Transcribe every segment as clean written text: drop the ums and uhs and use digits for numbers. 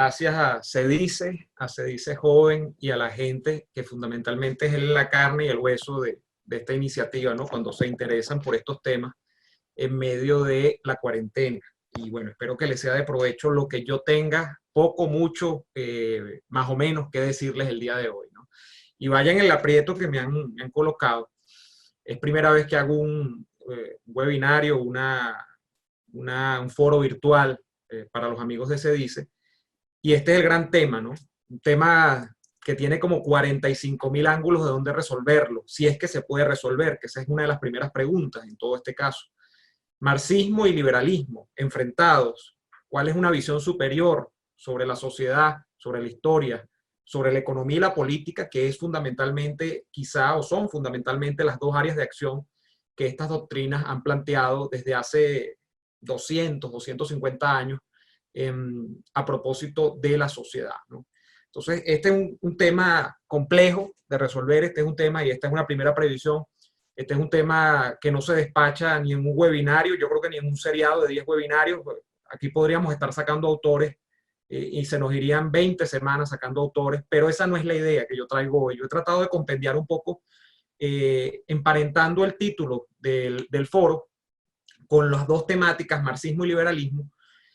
gracias a Se Dice Joven y a la gente que fundamentalmente es la carne y el hueso de esta iniciativa, ¿no? Cuando se interesan por estos temas en medio de la cuarentena. Y bueno, espero que les sea de provecho lo que yo tenga, poco, mucho, más o menos, que decirles el día de hoy, ¿no? Y vayan en el aprieto que me han colocado. Es primera vez que hago un webinario, un foro virtual para los amigos de Se Dice. Y este es el gran tema, ¿no? Un tema que tiene como 45.000 ángulos de dónde resolverlo, si es que se puede resolver, que esa es una de las primeras preguntas en todo este caso. Marxismo y liberalismo enfrentados. ¿Cuál es una visión superior sobre la sociedad, sobre la historia, sobre la economía y la política, que es fundamentalmente, quizá, o son fundamentalmente las dos áreas de acción que estas doctrinas han planteado desde hace 250 años a propósito de la sociedad, ¿no? Entonces, este es un tema complejo de resolver, este es un tema, y esta es una primera previsión, este es un tema que no se despacha ni en un webinario, yo creo que ni en un seriado de 10 webinarios. Aquí podríamos estar sacando autores y se nos irían 20 semanas sacando autores, pero esa no es la idea que yo traigo hoy. Yo he tratado de compendiar un poco, emparentando el título del foro con las dos temáticas, marxismo y liberalismo.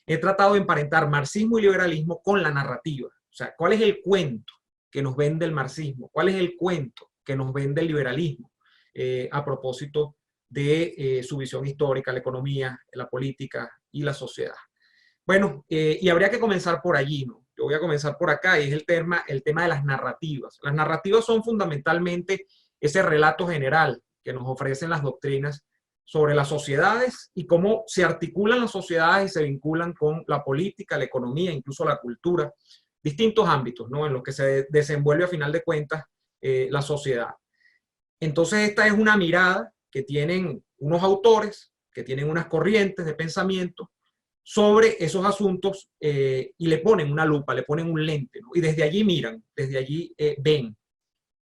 He tratado de emparentar marxismo y liberalismo con la narrativa. O sea, ¿cuál es el cuento que nos vende el marxismo? ¿Cuál es el cuento que nos vende el liberalismo? A propósito de su visión histórica, la economía, la política y la sociedad. Bueno, y habría que comenzar por allí, ¿no? Yo voy a comenzar por acá, y es el tema de las narrativas. Las narrativas son fundamentalmente ese relato general que nos ofrecen las doctrinas sobre las sociedades y cómo se articulan las sociedades y se vinculan con la política, la economía, incluso la cultura, distintos ámbitos, ¿no? En los que se desenvuelve a final de cuentas la sociedad. Entonces esta es una mirada que tienen unos autores, que tienen unas corrientes de pensamiento sobre esos asuntos y le ponen una lupa, le ponen un lente, ¿no? Y desde allí miran, desde allí ven.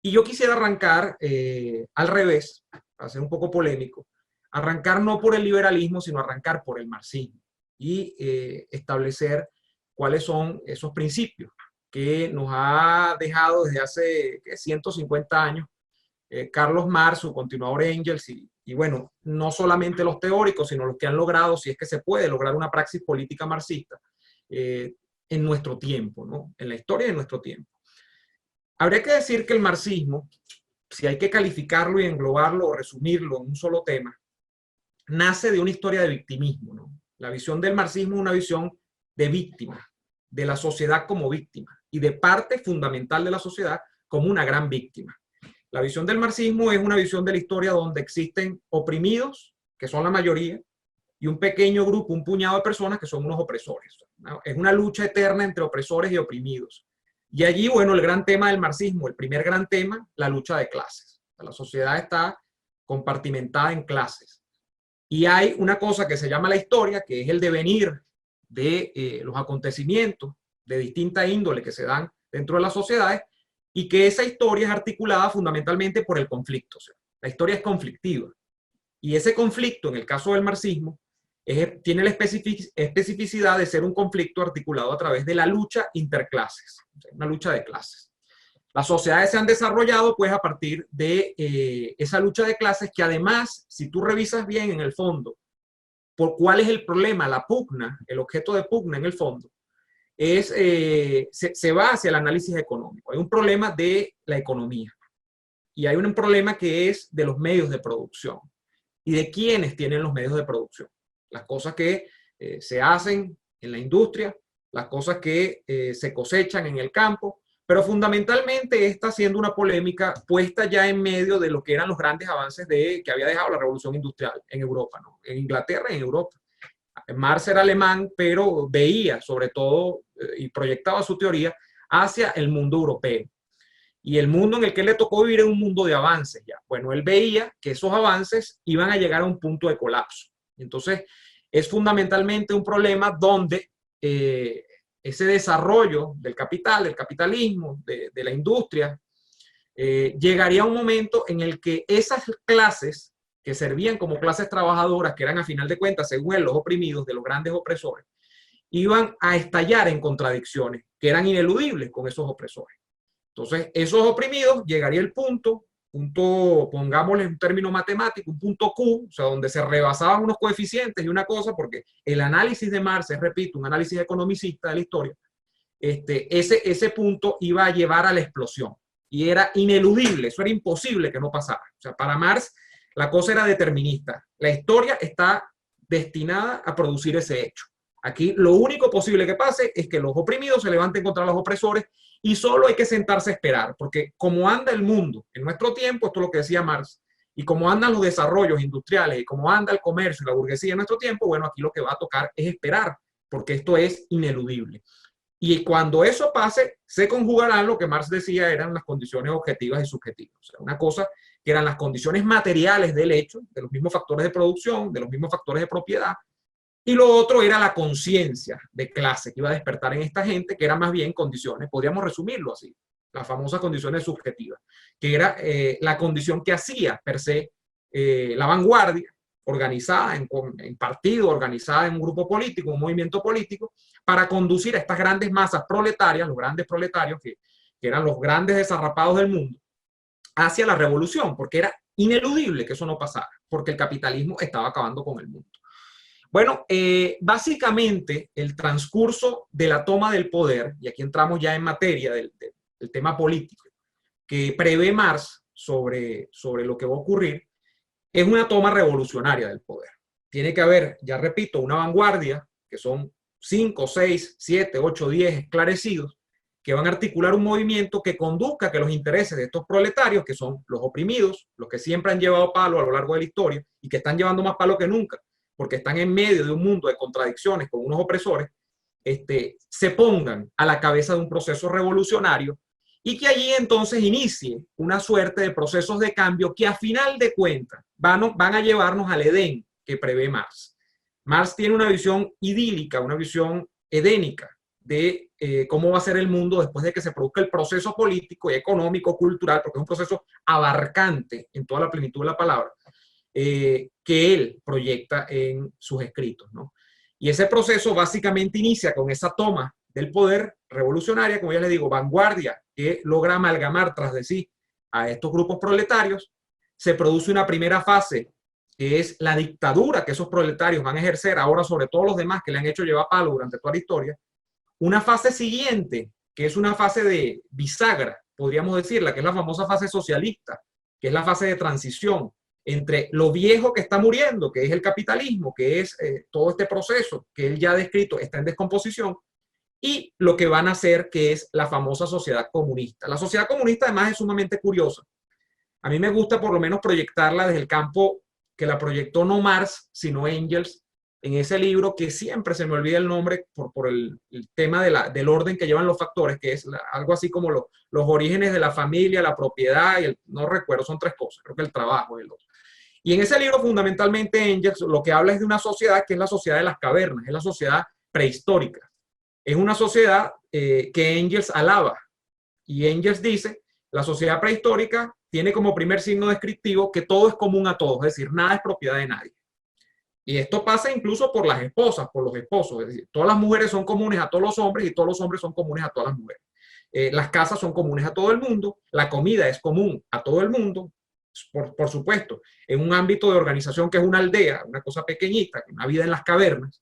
Y yo quisiera arrancar al revés, para ser un poco polémico, arrancar no por el liberalismo, sino arrancar por el marxismo y establecer cuáles son esos principios que nos ha dejado desde hace 150 años Carlos Marx, su continuador Engels, y bueno, no solamente los teóricos, sino los que han logrado, si es que se puede, lograr una praxis política marxista en nuestro tiempo, ¿no? En la historia de nuestro tiempo. Habría que decir que el marxismo, si hay que calificarlo y englobarlo o resumirlo en un solo tema, nace de una historia de victimismo, ¿no? La visión del marxismo es una visión de víctima, de la sociedad como víctima, y de parte fundamental de la sociedad como una gran víctima. La visión del marxismo es una visión de la historia donde existen oprimidos, que son la mayoría, y un pequeño grupo, un puñado de personas que son unos opresores, ¿no? Es una lucha eterna entre opresores y oprimidos. Y allí, bueno, el gran tema del marxismo, el primer gran tema, la lucha de clases. La sociedad está compartimentada en clases. Y hay una cosa que se llama la historia, que es el devenir de los acontecimientos de distinta índole que se dan dentro de las sociedades, y que esa historia es articulada fundamentalmente por el conflicto. O sea, la historia es conflictiva. Y ese conflicto, en el caso del marxismo, tiene la especificidad de ser un conflicto articulado a través de la lucha interclases, o sea, una lucha de clases. Las sociedades se han desarrollado pues a partir de esa lucha de clases, que además, si tú revisas bien en el fondo, por cuál es el problema, la pugna, el objeto de pugna en el fondo, se va hacia el análisis económico. Hay un problema de la economía y hay un problema que es de los medios de producción y de quiénes tienen los medios de producción. Las cosas que se hacen en la industria, las cosas que se cosechan en el campo, pero fundamentalmente está siendo una polémica puesta ya en medio de lo que eran los grandes avances que había dejado la revolución industrial en Europa, ¿no? En Inglaterra y en Europa. Marx era alemán, pero veía sobre todo y proyectaba su teoría hacia el mundo europeo. Y el mundo en el que le tocó vivir era un mundo de avances ya. Bueno, él veía que esos avances iban a llegar a un punto de colapso. Entonces, es fundamentalmente un problema donde ese desarrollo del capital, del capitalismo, de la industria, llegaría a un momento en el que esas clases que servían como clases trabajadoras, que eran a final de cuentas, según él, los oprimidos de los grandes opresores, iban a estallar en contradicciones que eran ineludibles con esos opresores. Entonces, esos oprimidos llegaría el punto, pongámosle un término matemático, un punto Q, o sea, donde se rebasaban unos coeficientes y una cosa, porque el análisis de Marx, repito, un análisis economicista de la historia, ese punto iba a llevar a la explosión. Y era ineludible, eso era imposible que no pasara. O sea, para Marx la cosa era determinista. La historia está destinada a producir ese hecho. Aquí lo único posible que pase es que los oprimidos se levanten contra los opresores y solo hay que sentarse a esperar, porque como anda el mundo en nuestro tiempo, esto es lo que decía Marx, y como andan los desarrollos industriales y como anda el comercio y la burguesía en nuestro tiempo, bueno, aquí lo que va a tocar es esperar, porque esto es ineludible. Y cuando eso pase, se conjugarán lo que Marx decía eran las condiciones objetivas y subjetivas. O sea, una cosa que eran las condiciones materiales del hecho, de los mismos factores de producción, de los mismos factores de propiedad, y lo otro era la conciencia de clase que iba a despertar en esta gente, que eran más bien condiciones, podríamos resumirlo así, las famosas condiciones subjetivas, que era la condición que hacía per se la vanguardia, organizada en partido, organizada en un grupo político, un movimiento político, para conducir a estas grandes masas proletarias, los grandes proletarios, que eran los grandes desarrapados del mundo, hacia la revolución, porque era ineludible que eso no pasara, porque el capitalismo estaba acabando con el mundo. Bueno, básicamente el transcurso de la toma del poder, y aquí entramos ya en materia del tema político, que prevé Marx sobre lo que va a ocurrir, es una toma revolucionaria del poder. Tiene que haber, ya repito, una vanguardia, que son 5, 6, 7, 8, 10 esclarecidos, que van a articular un movimiento que conduzca a que los intereses de estos proletarios, que son los oprimidos, los que siempre han llevado palo a lo largo de la historia y que están llevando más palo que nunca, porque están en medio de un mundo de contradicciones con unos opresores, se pongan a la cabeza de un proceso revolucionario y que allí entonces inicie una suerte de procesos de cambio que a final de cuentas van a llevarnos al Edén que prevé Marx. Marx tiene una visión idílica, una visión edénica de cómo va a ser el mundo después de que se produzca el proceso político y económico, cultural, porque es un proceso abarcante en toda la plenitud de la palabra, que él proyecta en sus escritos, ¿no? Y ese proceso básicamente inicia con esa toma del poder revolucionaria, como ya les digo, vanguardia, que logra amalgamar tras de sí a estos grupos proletarios. Se produce una primera fase, que es la dictadura que esos proletarios van a ejercer ahora sobre todos los demás que le han hecho llevar palo durante toda la historia. Una fase siguiente, que es una fase de bisagra, podríamos decirla, que es la famosa fase socialista, que es la fase de transición entre lo viejo que está muriendo, que es el capitalismo, que es todo este proceso que él ya ha descrito, está en descomposición, y lo que van a hacer, que es la famosa sociedad comunista. La sociedad comunista además es sumamente curiosa. A mí me gusta por lo menos proyectarla desde el campo que la proyectó no Marx, sino Engels, en ese libro que siempre se me olvida el nombre por el tema del orden que llevan los factores, que es algo así como los orígenes de la familia, la propiedad, y no recuerdo, son 3 cosas, creo que el trabajo y el otro. Y en ese libro fundamentalmente Engels lo que habla es de una sociedad que es la sociedad de las cavernas, es la sociedad prehistórica. Es una sociedad que Engels alaba. Y Engels dice, la sociedad prehistórica tiene como primer signo descriptivo que todo es común a todos, es decir, nada es propiedad de nadie. Y esto pasa incluso por las esposas, por los esposos, es decir, todas las mujeres son comunes a todos los hombres y todos los hombres son comunes a todas las mujeres. Las casas son comunes a todo el mundo, la comida es común a todo el mundo, por supuesto, en un ámbito de organización que es una aldea, una cosa pequeñita, una vida en las cavernas,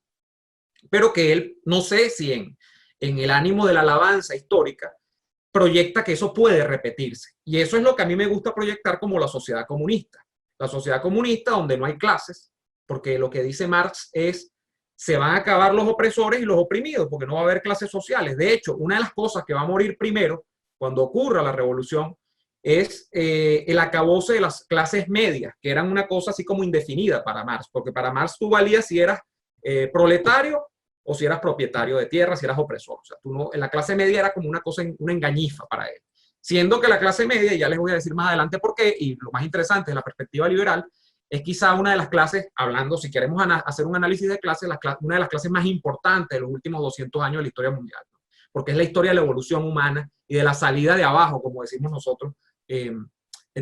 pero que él, no sé si en el ánimo de la alabanza histórica, proyecta que eso puede repetirse. Y eso es lo que a mí me gusta proyectar como la sociedad comunista. La sociedad comunista donde no hay clases, porque lo que dice Marx es, se van a acabar los opresores y los oprimidos, porque no va a haber clases sociales. De hecho, una de las cosas que va a morir primero, cuando ocurra la revolución, es el acabose de las clases medias, que eran una cosa así como indefinida para Marx, porque para Marx tú valías si eras proletario o si eras propietario de tierra, si eras opresor. O sea, tú no, la clase media era como una cosa, una engañifa para él. Siendo que la clase media, y ya les voy a decir más adelante por qué, y lo más interesante de la perspectiva liberal, es quizá una de las clases, hablando, si queremos hacer un análisis de clases, una de las clases más importantes de los últimos 200 años de la historia mundial, ¿no? Porque es la historia de la evolución humana y de la salida de abajo, como decimos nosotros, en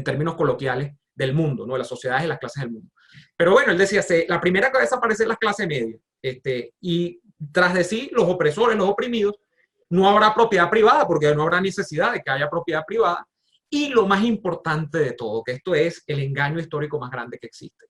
términos coloquiales, del mundo, ¿no? De las sociedades y las clases del mundo. Pero bueno, él decía, la primera que va a desaparecer es la clase media, y tras de sí los opresores, los oprimidos, no habrá propiedad privada porque no habrá necesidad de que haya propiedad privada. Y lo más importante de todo, que esto es el engaño histórico más grande que existe.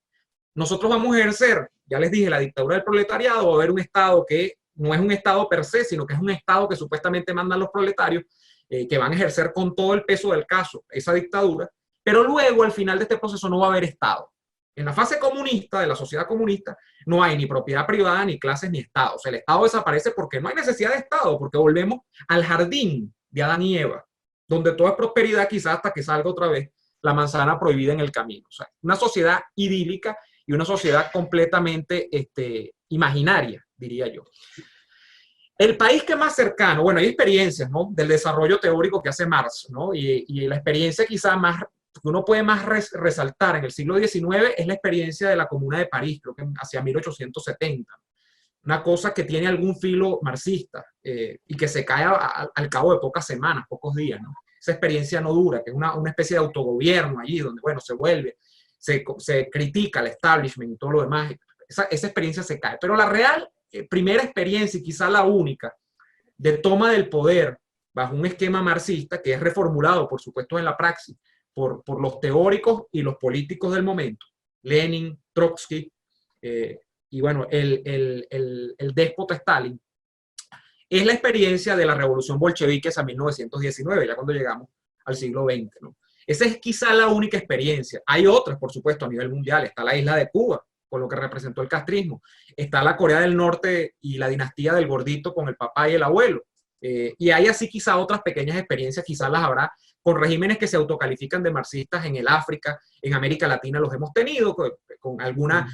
Nosotros vamos a ejercer, ya les dije, la dictadura del proletariado, va a haber un Estado que no es un Estado per se, sino que es un Estado que supuestamente mandan los proletarios, que van a ejercer con todo el peso del caso esa dictadura, pero luego al final de este proceso no va a haber Estado. En la fase comunista, de la sociedad comunista, no hay ni propiedad privada, ni clases, ni Estado. O sea, el Estado desaparece porque no hay necesidad de Estado, porque volvemos al jardín de Adán y Eva, donde todo es prosperidad, quizás hasta que salga otra vez la manzana prohibida en el camino. O sea, una sociedad idílica y una sociedad completamente imaginaria, diría yo. El país que más cercano, bueno, hay experiencias, ¿no?, del desarrollo teórico que hace Marx, ¿no? Y la experiencia quizá más, que uno puede más resaltar en el siglo XIX es la experiencia de la Comuna de París, creo que hacia 1870. Una cosa que tiene algún filo marxista y que se cae al cabo de pocas semanas, pocos días, ¿no? Esa experiencia no dura, que es una especie de autogobierno allí donde, bueno, se vuelve, se critica el establishment y todo lo demás. Esa experiencia se cae. Pero la real primera experiencia y quizá la única de toma del poder bajo un esquema marxista que es reformulado, por supuesto, en la praxis por los teóricos y los políticos del momento, Lenin, Trotsky, y bueno, el déspota Stalin, es la experiencia de la revolución bolchevique hacia 1919, ya cuando llegamos al siglo XX, ¿no? Esa es quizá la única experiencia. Hay otras, por supuesto, a nivel mundial. Está la isla de Cuba, con lo que representó el castrismo. Está la Corea del Norte y la dinastía del gordito con el papá y el abuelo. Y hay así quizá otras pequeñas experiencias, quizás las habrá con regímenes que se autocalifican de marxistas en el África, en América Latina los hemos tenido, con alguna,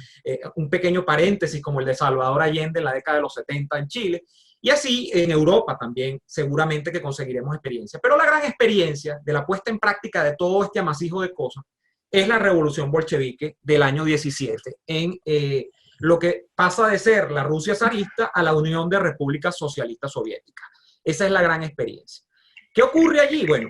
un pequeño paréntesis como el de Salvador Allende en la década de los 70 en Chile, y así en Europa también seguramente que conseguiremos experiencia. Pero la gran experiencia de la puesta en práctica de todo este amasijo de cosas es la revolución bolchevique del año 17, en lo que pasa de ser la Rusia zarista a la Unión de Repúblicas Socialistas Soviéticas. Esa es la gran experiencia. ¿Qué ocurre allí? Bueno,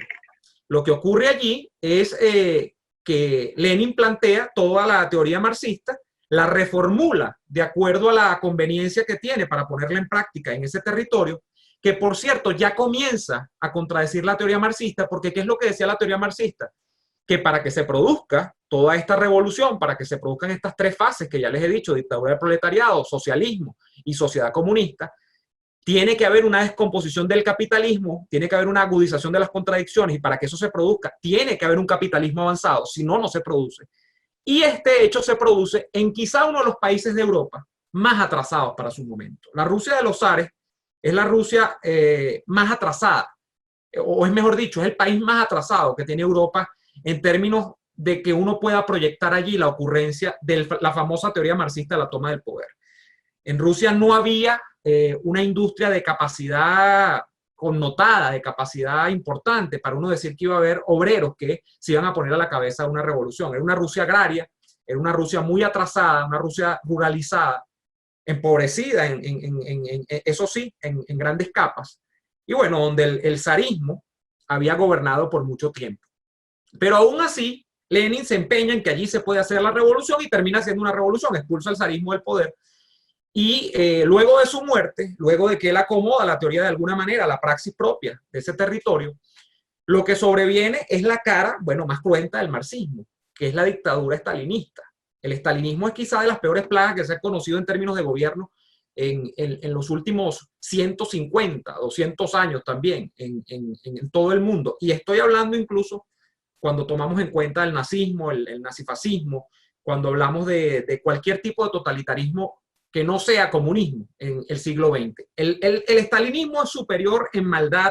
lo que ocurre allí es que Lenin plantea toda la teoría marxista, la reformula de acuerdo a la conveniencia que tiene para ponerla en práctica en ese territorio, que por cierto ya comienza a contradecir la teoría marxista, porque ¿qué es lo que decía la teoría marxista? Que para que se produzca toda esta revolución, para que se produzcan estas tres fases que ya les he dicho, dictadura del proletariado, socialismo y sociedad comunista, tiene que haber una descomposición del capitalismo, tiene que haber una agudización de las contradicciones, y para que eso se produzca, tiene que haber un capitalismo avanzado, si no, no se produce. Y este hecho se produce en quizá uno de los países de Europa más atrasados para su momento. La Rusia de los zares es la Rusia más atrasada, o es mejor dicho, es el país más atrasado que tiene Europa en términos de que uno pueda proyectar allí la ocurrencia de la famosa teoría marxista de la toma del poder. En Rusia no había una industria de capacidad connotada, de capacidad importante para uno decir que iba a haber obreros que se iban a poner a la cabeza de una revolución. Era una Rusia agraria, era una Rusia muy atrasada, una Rusia ruralizada, empobrecida, eso sí, en grandes capas. Y bueno, donde el zarismo había gobernado por mucho tiempo. Pero aún así, Lenin se empeña en que allí se puede hacer la revolución y termina haciendo una revolución, expulsa el zarismo del poder. Y luego de su muerte, luego de que él acomoda la teoría de alguna manera, la praxis propia de ese territorio, lo que sobreviene es la cara, bueno, más cruenta del marxismo, que es la dictadura estalinista. El estalinismo es quizá de las peores plagas que se ha conocido en términos de gobierno en los últimos 150, 200 años también, en todo el mundo. Y estoy hablando incluso cuando tomamos en cuenta el nazismo, el nazifascismo, cuando hablamos de cualquier tipo de totalitarismo que no sea comunismo en el siglo XX. El estalinismo es superior en maldad,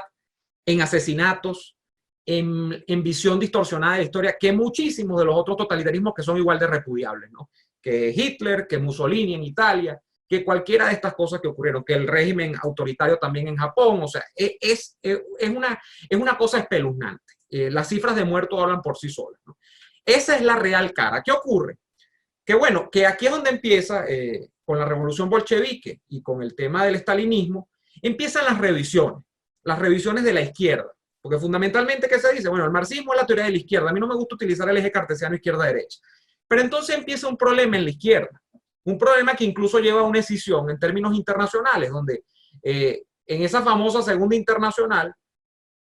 en asesinatos, en visión distorsionada de la historia, que muchísimos de los otros totalitarismos que son igual de repudiables, ¿no? Que Hitler, que Mussolini en Italia, que cualquiera de estas cosas que ocurrieron, que el régimen autoritario también en Japón. O sea, es una cosa espeluznante. Las cifras de muertos hablan por sí solas, ¿no? Esa es la real cara. ¿Qué ocurre? Que bueno, que aquí es donde empieza, con la revolución bolchevique y con el tema del estalinismo, empiezan las revisiones de la izquierda. Porque fundamentalmente, ¿qué se dice? Bueno, el marxismo es la teoría de la izquierda. A mí no me gusta utilizar el eje cartesiano izquierda-derecha. Pero entonces empieza un problema en la izquierda. Un problema que incluso lleva a una escisión en términos internacionales, donde en esa famosa Segunda Internacional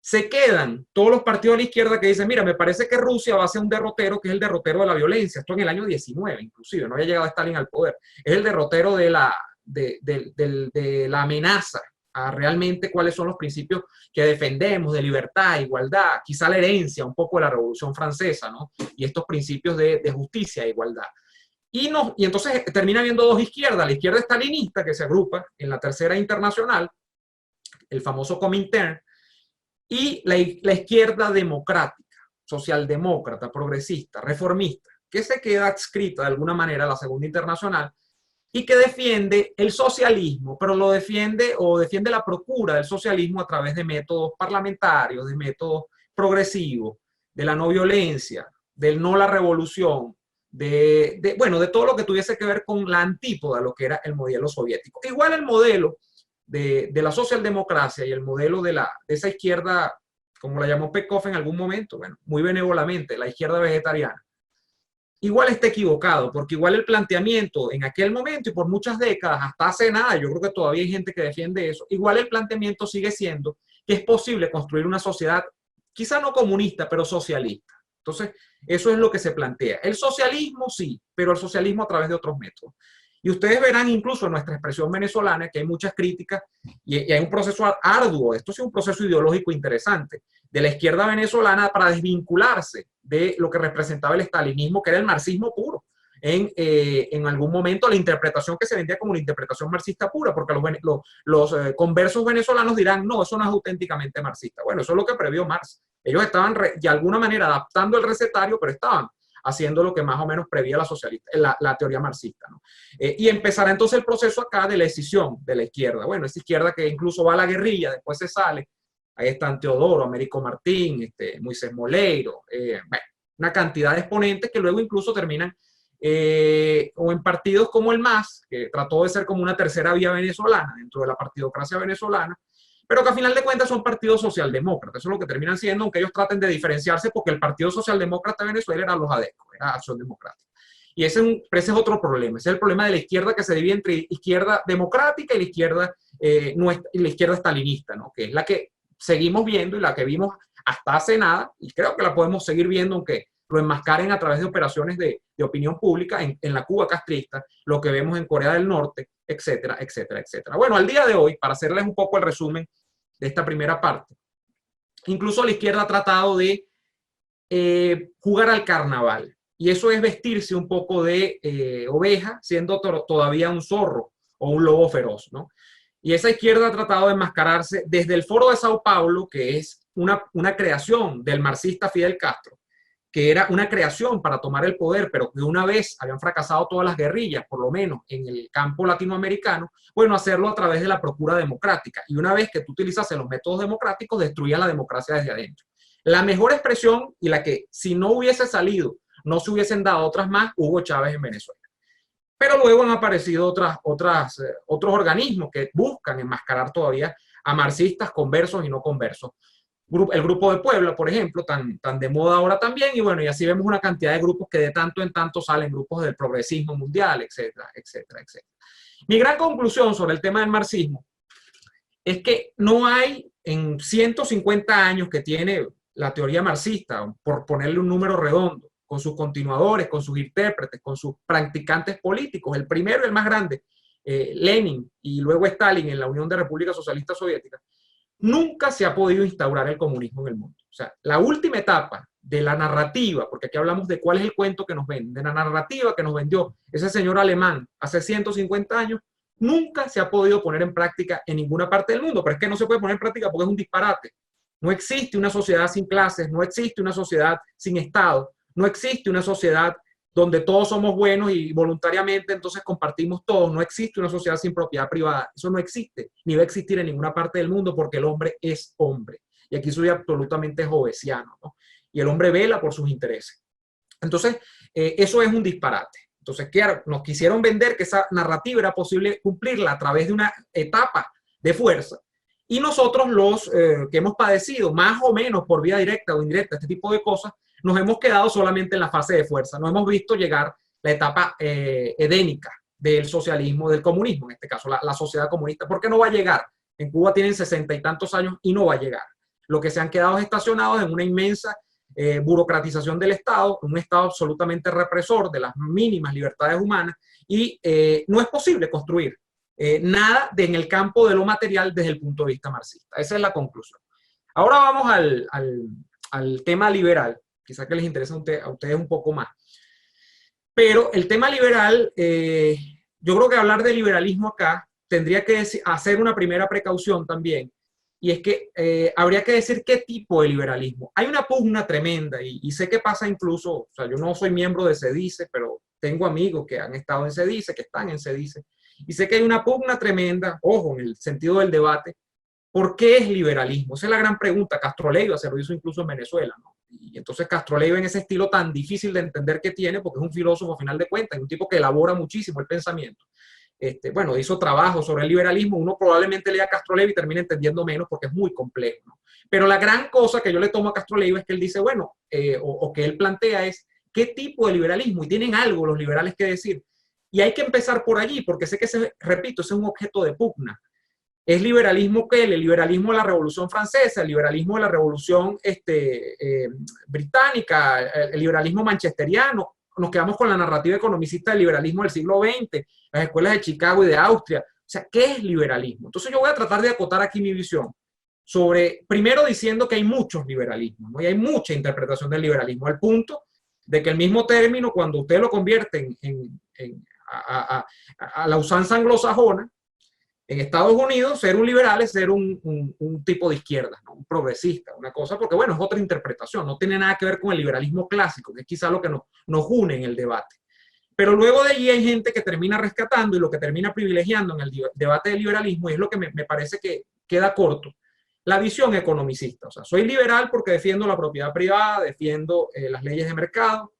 se quedan todos los partidos de la izquierda que dicen, mira, me parece que Rusia va a ser un derrotero, que es el derrotero de la violencia. Esto en el año 19, inclusive, no había llegado Stalin al poder. Es el derrotero de la amenaza a realmente cuáles son los principios que defendemos de libertad, igualdad, quizá la herencia un poco de la Revolución Francesa, ¿no? Y estos principios de justicia e igualdad. Y entonces termina habiendo dos izquierdas, la izquierda estalinista, que se agrupa en la Tercera Internacional, el famoso Comintern, y la izquierda democrática, socialdemócrata, progresista, reformista, que se queda adscrita de alguna manera a la Segunda Internacional y que defiende el socialismo, pero lo defiende la procura del socialismo a través de métodos parlamentarios, de métodos progresivos, de la no violencia, del no la revolución, bueno, de todo lo que tuviese que ver con la antípoda, lo que era el modelo soviético. Igual el modelo de la socialdemocracia y el modelo de esa izquierda, como la llamó Petkov en algún momento, bueno, muy benévolamente, la izquierda vegetariana, igual está equivocado, porque igual el planteamiento en aquel momento y por muchas décadas, hasta hace nada, yo creo que todavía hay gente que defiende eso, igual el planteamiento sigue siendo que es posible construir una sociedad, quizá no comunista, pero socialista. Entonces, eso es lo que se plantea. El socialismo sí, pero el socialismo a través de otros métodos. Y ustedes verán incluso en nuestra expresión venezolana que hay muchas críticas y hay un proceso arduo, esto es un proceso ideológico interesante, de la izquierda venezolana para desvincularse de lo que representaba el estalinismo, que era el marxismo puro. En algún momento la interpretación que se vendía como una interpretación marxista pura, porque los conversos venezolanos dirán, no, eso no es auténticamente marxista. Bueno, eso es lo que previó Marx. Ellos estaban de alguna manera adaptando el recetario, pero estaban haciendo lo que más o menos prevía la teoría marxista, ¿no? Y empezará entonces el proceso acá de la escisión de la izquierda. Bueno, esa izquierda que incluso va a la guerrilla, después se sale. Ahí están Teodoro, Américo Martín, Moisés Moleiro, bueno, una cantidad de exponentes que luego incluso terminan o en partidos como el MAS, que trató de ser como una tercera vía venezolana dentro de la partidocracia venezolana, pero que a final de cuentas son partidos socialdemócratas. Eso es lo que terminan siendo, aunque ellos traten de diferenciarse, porque el Partido Socialdemócrata de Venezuela era los ADECO, era Acción Democrática. Y ese es otro problema. Ese es el problema de la izquierda, que se divide entre izquierda democrática y la izquierda estalinista, ¿no? Que es la que seguimos viendo y la que vimos hasta hace nada, y creo que la podemos seguir viendo, aunque lo enmascaren a través de operaciones de opinión pública en la Cuba castrista, lo que vemos en Corea del Norte, etcétera, etcétera, etcétera. Bueno, al día de hoy, para hacerles un poco el resumen de esta primera parte, incluso la izquierda ha tratado de jugar al carnaval, y eso es vestirse un poco de oveja, siendo todavía un zorro o un lobo feroz, ¿no? Y esa izquierda ha tratado de enmascararse desde el Foro de Sao Paulo, que es una creación del marxista Fidel Castro, que era una creación para tomar el poder, pero que una vez habían fracasado todas las guerrillas, por lo menos en el campo latinoamericano, bueno, hacerlo a través de la procura democrática. Y una vez que tú utilizas los métodos democráticos, destruían la democracia desde adentro. La mejor expresión, y la que si no hubiese salido, no se hubiesen dado otras más, Hugo Chávez en Venezuela. Pero luego han aparecido otros organismos que buscan enmascarar todavía a marxistas conversos y no conversos. El Grupo de Puebla, por ejemplo, tan de moda ahora también, y bueno, y así vemos una cantidad de grupos que de tanto en tanto salen, grupos del progresismo mundial, etcétera, etcétera, etcétera. Mi gran conclusión sobre el tema del marxismo es que no hay, en 150 años que tiene la teoría marxista, por ponerle un número redondo, con sus continuadores, con sus intérpretes, con sus practicantes políticos, el primero y el más grande, Lenin, y luego Stalin en la Unión de Repúblicas Socialistas Soviéticas, nunca se ha podido instaurar el comunismo en el mundo. O sea, la última etapa de la narrativa, porque aquí hablamos de cuál es el cuento que nos venden, de la narrativa que nos vendió ese señor alemán hace 150 años, nunca se ha podido poner en práctica en ninguna parte del mundo. Pero es que no se puede poner en práctica porque es un disparate. No existe una sociedad sin clases, no existe una sociedad sin Estado, no existe una sociedad donde todos somos buenos y voluntariamente entonces compartimos todo. No existe una sociedad sin propiedad privada. Eso no existe, ni va a existir en ninguna parte del mundo, porque el hombre es hombre. Y aquí soy absolutamente hobbesiano, ¿no? Y el hombre vela por sus intereses. Entonces, eso es un disparate. Entonces, claro, nos quisieron vender que esa narrativa era posible cumplirla a través de una etapa de fuerza. Y nosotros los que hemos padecido más o menos por vía directa o indirecta este tipo de cosas, nos hemos quedado solamente en la fase de fuerza. No hemos visto llegar la etapa edénica, del socialismo, del comunismo, en este caso, la sociedad comunista, porque no va a llegar. En Cuba tienen 60 y tantos años y no va a llegar. Lo que se han quedado estacionados en una inmensa burocratización del Estado, un Estado absolutamente represor de las mínimas libertades humanas, y no es posible construir nada en el campo de lo material desde el punto de vista marxista. Esa es la conclusión. Ahora vamos al tema liberal, quizás que les interesa a ustedes un poco más. Pero el tema liberal, yo creo que hablar de liberalismo acá tendría que hacer una primera precaución también, y es que habría que decir qué tipo de liberalismo. Hay una pugna tremenda, y sé que pasa incluso, o sea, yo no soy miembro de CEDICE, pero tengo amigos que han estado en CEDICE, que están en CEDICE, y sé que hay una pugna tremenda, ojo, en el sentido del debate. ¿Por qué es liberalismo? Esa es la gran pregunta. Castro Leiva se lo hizo incluso en Venezuela, ¿no? Y entonces Castro Leiva, en ese estilo tan difícil de entender que tiene, porque es un filósofo a final de cuentas, es un tipo que elabora muchísimo el pensamiento. Bueno, hizo trabajo sobre el liberalismo, uno probablemente lea a Castro Leiva y termina entendiendo menos porque es muy complejo, ¿no? Pero la gran cosa que yo le tomo a Castro Leiva es que él dice, bueno, o que él plantea es, ¿qué tipo de liberalismo? Y tienen algo los liberales que decir. Y hay que empezar por allí, porque sé que, repito, ese es un objeto de pugna. ¿Es liberalismo qué? El liberalismo de la Revolución Francesa, el liberalismo de la Revolución británica, el liberalismo manchesteriano. Nos quedamos con la narrativa economicista del liberalismo del siglo XX, las escuelas de Chicago y de Austria. O sea, ¿qué es liberalismo? Entonces yo voy a tratar de acotar aquí mi visión sobre, primero diciendo que hay muchos liberalismos, ¿no? Y hay mucha interpretación del liberalismo, al punto de que el mismo término, cuando usted lo convierte a la usanza anglosajona, en Estados Unidos, ser un liberal es ser un tipo de izquierda, ¿no? Un progresista, una cosa, porque bueno, es otra interpretación, no tiene nada que ver con el liberalismo clásico, que es quizá lo que nos une en el debate. Pero luego de allí hay gente que termina rescatando y lo que termina privilegiando en el debate del liberalismo, y es lo que me parece que queda corto, la visión economicista. O sea, soy liberal porque defiendo la propiedad privada, defiendo las leyes de mercado,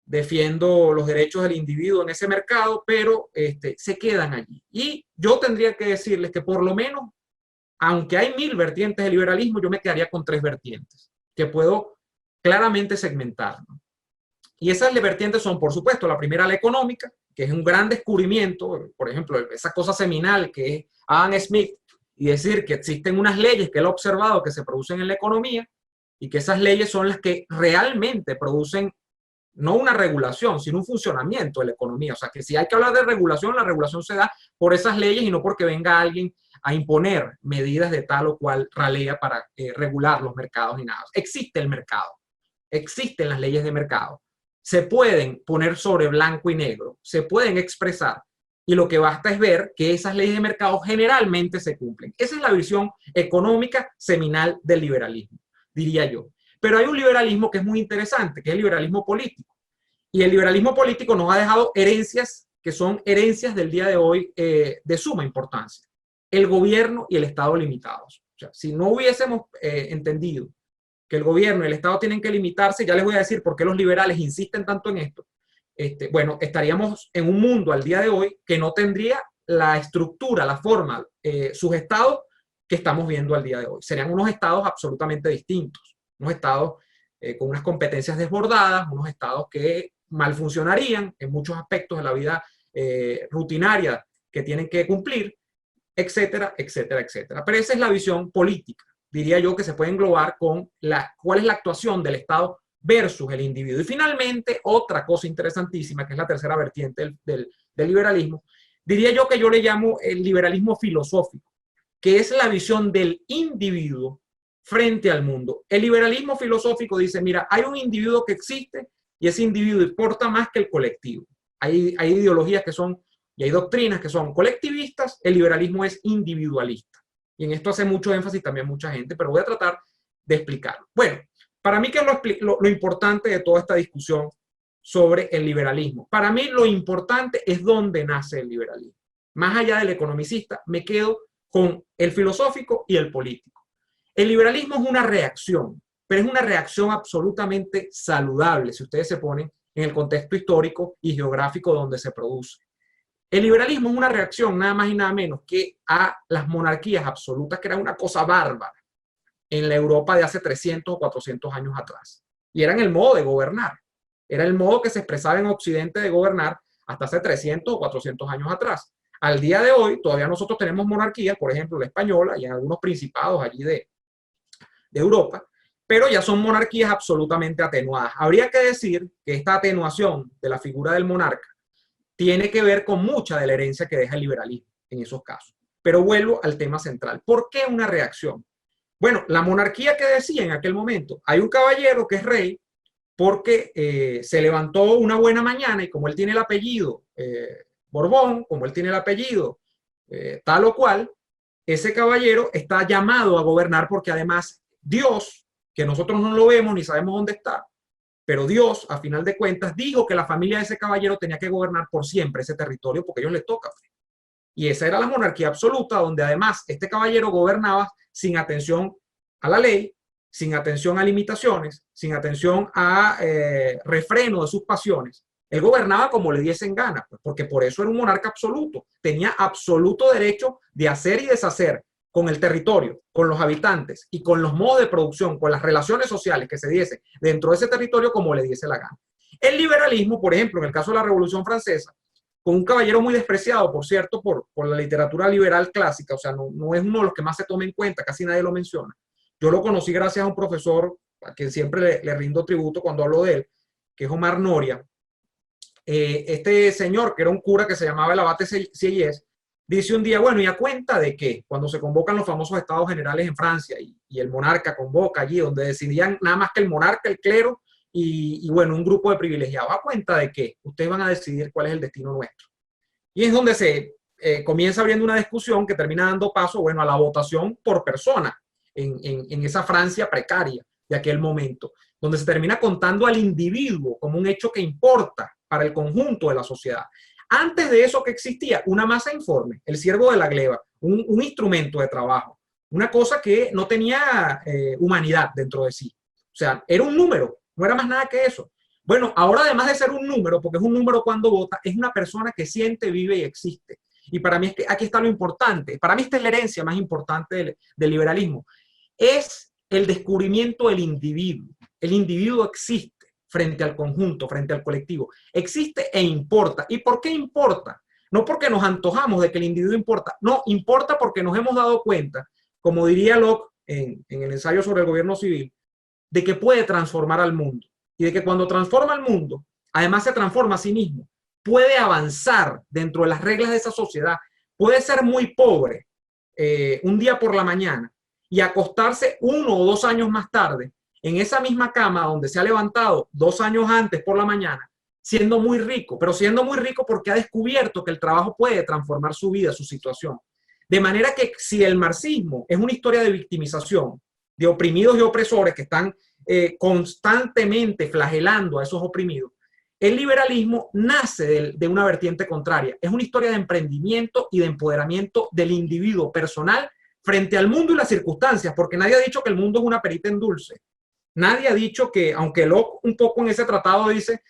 defiendo los derechos del individuo en ese mercado, pero se quedan allí. Y yo tendría que decirles que por lo menos, aunque hay 1000 vertientes de liberalismo, yo me quedaría con 3 vertientes que puedo claramente segmentar, ¿no? Y esas vertientes son, por supuesto, la primera, la económica, que es un gran descubrimiento, por ejemplo, esa cosa seminal que es Adam Smith, y decir que existen unas leyes que él ha observado que se producen en la economía, y que esas leyes son las que realmente producen no una regulación, sino un funcionamiento de la economía. O sea, que si hay que hablar de regulación, la regulación se da por esas leyes y no porque venga alguien a imponer medidas de tal o cual ralea para regular los mercados ni nada. Existe el mercado, existen las leyes de mercado, se pueden poner sobre blanco y negro, se pueden expresar, y lo que basta es ver que esas leyes de mercado generalmente se cumplen. Esa es la visión económica seminal del liberalismo, diría yo. Pero hay un liberalismo que es muy interesante, que es el liberalismo político. Y el liberalismo político nos ha dejado herencias que son herencias del día de hoy de suma importancia. El gobierno y el Estado limitados. O sea, si no hubiésemos entendido que el gobierno y el Estado tienen que limitarse, ya les voy a decir por qué los liberales insisten tanto en esto, bueno, estaríamos en un mundo al día de hoy que no tendría la estructura, la forma, sus estados que estamos viendo al día de hoy. Serían unos estados absolutamente distintos. Unos estados con unas competencias desbordadas, unos estados que mal funcionarían en muchos aspectos de la vida rutinaria que tienen que cumplir, etcétera, etcétera, etcétera. Pero esa es la visión política, diría yo, que se puede englobar con cuál es la actuación del Estado versus el individuo. Y finalmente, otra cosa interesantísima, que es la tercera vertiente del liberalismo, diría yo que yo le llamo el liberalismo filosófico, que es la visión del individuo frente al mundo. El liberalismo filosófico dice, mira, hay un individuo que existe y ese individuo importa más que el colectivo. Hay ideologías que son, y hay doctrinas que son colectivistas, el liberalismo es individualista. Y en esto hace mucho énfasis también mucha gente, pero voy a tratar de explicarlo. Bueno, para mí, ¿qué es lo importante de toda esta discusión sobre el liberalismo? Para mí lo importante es dónde nace el liberalismo. Más allá del economicista, me quedo con el filosófico y el político. El liberalismo es una reacción, pero es una reacción absolutamente saludable si ustedes se ponen en el contexto histórico y geográfico donde se produce. El liberalismo es una reacción nada más y nada menos que a las monarquías absolutas, que eran una cosa bárbara en la Europa de hace 300 o 400 años atrás. Y eran el modo de gobernar. Era el modo que se expresaba en Occidente de gobernar hasta hace 300 o 400 años atrás. Al día de hoy, todavía nosotros tenemos monarquías, por ejemplo, la española y en algunos principados allí de Europa, pero ya son monarquías absolutamente atenuadas. Habría que decir que esta atenuación de la figura del monarca tiene que ver con mucha de la herencia que deja el liberalismo en esos casos. Pero vuelvo al tema central. ¿Por qué una reacción? Bueno, la monarquía que decía en aquel momento, hay un caballero que es rey porque se levantó una buena mañana y como él tiene el apellido Borbón, como él tiene el apellido tal o cual, ese caballero está llamado a gobernar porque además Dios, que nosotros no lo vemos ni sabemos dónde está, pero Dios, a final de cuentas, dijo que la familia de ese caballero tenía que gobernar por siempre ese territorio porque a ellos les toca. Y esa era la monarquía absoluta, donde además este caballero gobernaba sin atención a la ley, sin atención a limitaciones, sin atención a refreno de sus pasiones. Él gobernaba como le diesen gana, pues, porque por eso era un monarca absoluto. Tenía absoluto derecho de hacer y deshacer con el territorio, con los habitantes y con los modos de producción, con las relaciones sociales que se diesen dentro de ese territorio como le diese la gana. El liberalismo, por ejemplo, en el caso de la Revolución Francesa, con un caballero muy despreciado, por cierto, por la literatura liberal clásica, o sea, no es uno de los que más se toma en cuenta, casi nadie lo menciona. Yo lo conocí gracias a un profesor a quien siempre le rindo tributo cuando hablo de él, que es Omar Noria. Este señor, que era un cura que se llamaba el abate Sieyès, dice un día, bueno, ¿y a cuenta de qué? Cuando se convocan los famosos estados generales en Francia y el monarca convoca allí, donde decidían nada más que el monarca, el clero y bueno, un grupo de privilegiados. ¿A cuenta de qué? Ustedes van a decidir cuál es el destino nuestro. Y es donde se comienza abriendo una discusión que termina dando paso, bueno, a la votación por persona en esa Francia precaria de aquel momento, donde se termina contando al individuo como un hecho que importa para el conjunto de la sociedad. Antes de eso que existía una masa informe, el siervo de la gleba, un instrumento de trabajo, una cosa que no tenía humanidad dentro de sí. O sea, era un número, no era más nada que eso. Bueno, ahora además de ser un número, porque es un número cuando vota, es una persona que siente, vive y existe. Y para mí es que aquí está lo importante. Para mí esta es la herencia más importante del liberalismo. Es el descubrimiento del individuo. El individuo existe frente al conjunto, frente al colectivo. Existe e importa. ¿Y por qué importa? No porque nos antojamos de que el individuo importa. No, importa porque nos hemos dado cuenta, como diría Locke en el ensayo sobre el gobierno civil, de que puede transformar al mundo. Y de que cuando transforma al mundo, además se transforma a sí mismo. Puede avanzar dentro de las reglas de esa sociedad. Puede ser muy pobre un día por la mañana y acostarse 1 o 2 años más tarde en esa misma cama donde se ha levantado 2 años antes por la mañana, siendo muy rico, pero siendo muy rico porque ha descubierto que el trabajo puede transformar su vida, su situación. De manera que si el marxismo es una historia de victimización, de oprimidos y opresores que están constantemente flagelando a esos oprimidos, el liberalismo nace de una vertiente contraria. Es una historia de emprendimiento y de empoderamiento del individuo personal frente al mundo y las circunstancias, porque nadie ha dicho que el mundo es una perita en dulce. Nadie ha dicho que, aunque Locke un poco en ese tratado dice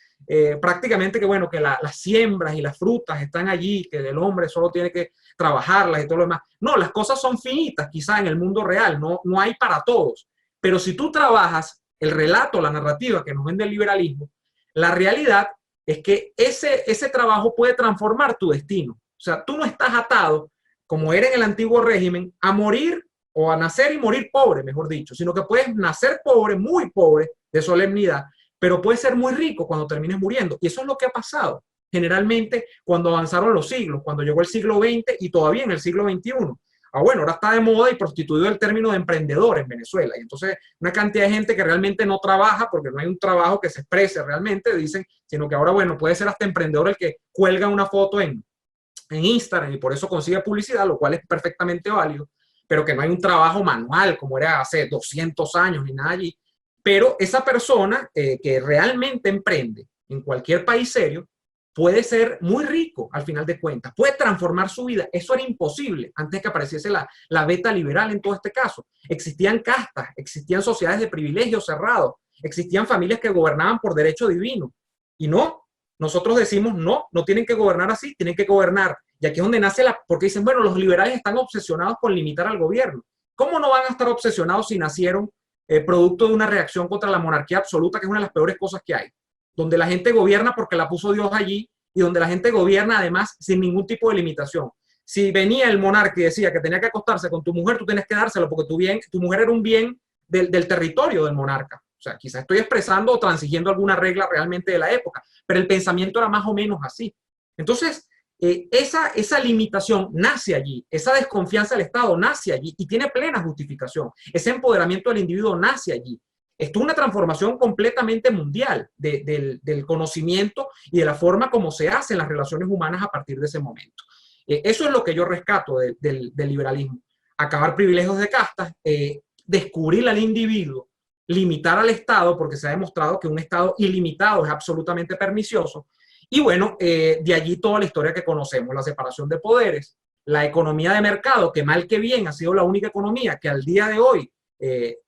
prácticamente que, bueno, que las siembras y las frutas están allí, que el hombre solo tiene que trabajarlas y todo lo demás. No, las cosas son finitas quizá en el mundo real, no hay para todos. Pero si tú trabajas el relato, la narrativa que nos vende el liberalismo, la realidad es que ese trabajo puede transformar tu destino. O sea, tú no estás atado, como era en el antiguo régimen, a morir o a nacer y morir pobre, mejor dicho, sino que puedes nacer pobre, muy pobre, de solemnidad, pero puedes ser muy rico cuando termines muriendo. Y eso es lo que ha pasado generalmente cuando avanzaron los siglos, cuando llegó el siglo XX y todavía en el siglo XXI. Bueno, ahora está de moda y prostituido el término de emprendedor en Venezuela. Y entonces una cantidad de gente que realmente no trabaja, porque no hay un trabajo que se exprese realmente, dicen, sino que ahora, bueno, puede ser hasta emprendedor el que cuelga una foto en Instagram y por eso consigue publicidad, lo cual es perfectamente válido, pero que no hay un trabajo manual como era hace 200 años ni nada allí. Pero esa persona que realmente emprende en cualquier país serio, puede ser muy rico al final de cuentas, puede transformar su vida. Eso era imposible antes de que apareciese la beta liberal en todo este caso. Existían castas, existían sociedades de privilegios cerrados, existían familias que gobernaban por derecho divino. Y no, nosotros decimos no tienen que gobernar así, tienen que gobernar. Y aquí es donde nace porque dicen, bueno, los liberales están obsesionados con limitar al gobierno. ¿Cómo no van a estar obsesionados si nacieron producto de una reacción contra la monarquía absoluta, que es una de las peores cosas que hay? Donde la gente gobierna porque la puso Dios allí y donde la gente gobierna además sin ningún tipo de limitación. Si venía el monarca y decía que tenía que acostarse con tu mujer, tú tienes que dárselo porque tu mujer era un bien del territorio del monarca. O sea, quizás estoy expresando o transigiendo alguna regla realmente de la época, pero el pensamiento era más o menos así. Entonces, esa limitación nace allí, esa desconfianza del Estado nace allí y tiene plena justificación. Ese empoderamiento del individuo nace allí. Esto es una transformación completamente mundial del conocimiento y de la forma como se hacen las relaciones humanas a partir de ese momento. Eso es lo que yo rescato del liberalismo. Acabar privilegios de castas, descubrir al individuo, limitar al Estado, porque se ha demostrado que un Estado ilimitado es absolutamente pernicioso. Y bueno, de allí toda la historia que conocemos, la separación de poderes, la economía de mercado, que mal que bien ha sido la única economía que al día de hoy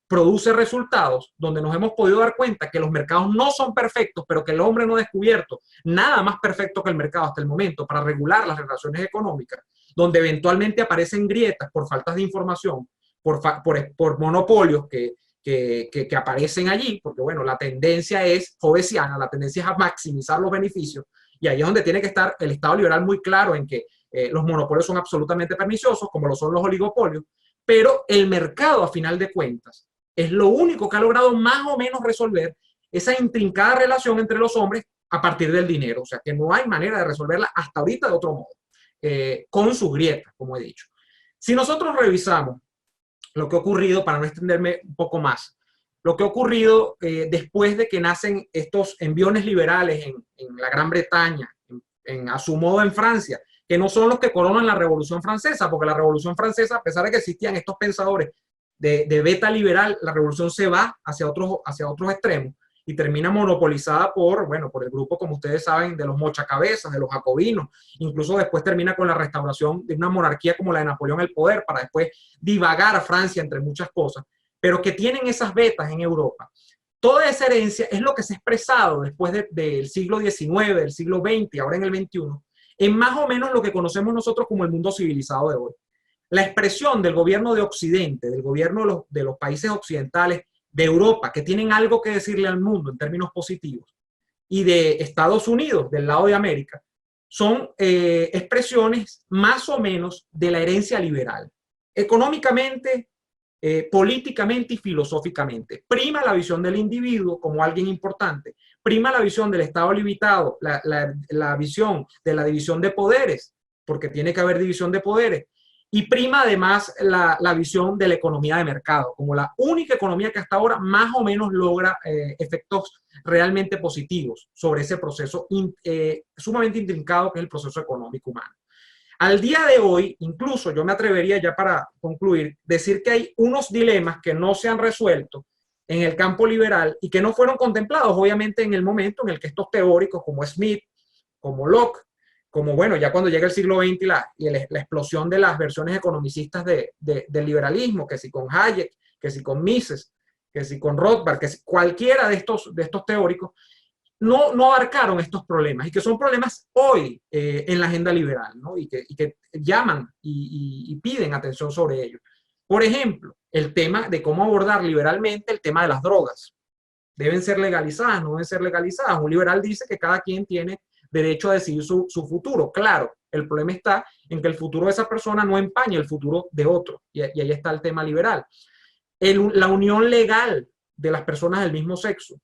produce resultados, donde nos hemos podido dar cuenta que los mercados no son perfectos, pero que el hombre no ha descubierto nada más perfecto que el mercado hasta el momento para regular las relaciones económicas, donde eventualmente aparecen grietas por faltas de información, por monopolios que aparecen allí, porque bueno, la tendencia es hobbesiana, la tendencia es a maximizar los beneficios, y ahí es donde tiene que estar el Estado liberal muy claro en que los monopolios son absolutamente perniciosos, como lo son los oligopolios, pero el mercado, a final de cuentas, es lo único que ha logrado más o menos resolver esa intrincada relación entre los hombres a partir del dinero, o sea que no hay manera de resolverla hasta ahorita de otro modo, con sus grietas, como he dicho. Si nosotros revisamos lo que ha ocurrido, para no extenderme un poco más, lo que ha ocurrido después de que nacen estos enviones liberales en la Gran Bretaña, a su modo en Francia, que no son los que coronan la Revolución Francesa, porque la Revolución Francesa, a pesar de que existían estos pensadores de beta liberal, la revolución se va hacia otros extremos y termina monopolizada bueno, por el grupo, como ustedes saben, de los mochacabezas, de los jacobinos. Incluso después termina con la restauración de una monarquía como la de Napoleón el poder, para después divagar a Francia entre muchas cosas, pero que tienen esas vetas en Europa. Toda esa herencia es lo que se ha expresado después del siglo XIX, del siglo XX, ahora en el XXI, en más o menos lo que conocemos nosotros como el mundo civilizado de hoy. La expresión del gobierno de Occidente, del gobierno de los países occidentales, de Europa, que tienen algo que decirle al mundo en términos positivos, y de Estados Unidos, del lado de América, son expresiones más o menos de la herencia liberal. Económicamente, políticamente y filosóficamente. Prima la visión del individuo como alguien importante, prima la visión del Estado limitado, la visión de la división de poderes, porque tiene que haber división de poderes, y prima además la visión de la economía de mercado, como la única economía que hasta ahora más o menos logra efectos realmente positivos sobre ese proceso sumamente intrincado que es el proceso económico humano. Al día de hoy, incluso yo me atrevería ya para concluir, decir que hay unos dilemas que no se han resuelto en el campo liberal y que no fueron contemplados, obviamente, en el momento en el que estos teóricos como Smith, como Locke, como bueno, ya cuando llega el siglo XX y la explosión de las versiones economicistas del liberalismo, que si con Hayek, que si con Mises, que si con Rothbard, que si cualquiera de estos teóricos, no abarcaron estos problemas y que son problemas hoy en la agenda liberal, ¿no? y que llaman y piden atención sobre ellos. Por ejemplo, el tema de cómo abordar liberalmente el tema de las drogas. ¿Deben ser legalizadas? ¿No deben ser legalizadas? Un liberal dice que cada quien tiene derecho a decidir su futuro. Claro, el problema está en que el futuro de esa persona no empaña el futuro de otro. Y ahí está el tema liberal. La unión legal de las personas del mismo sexo.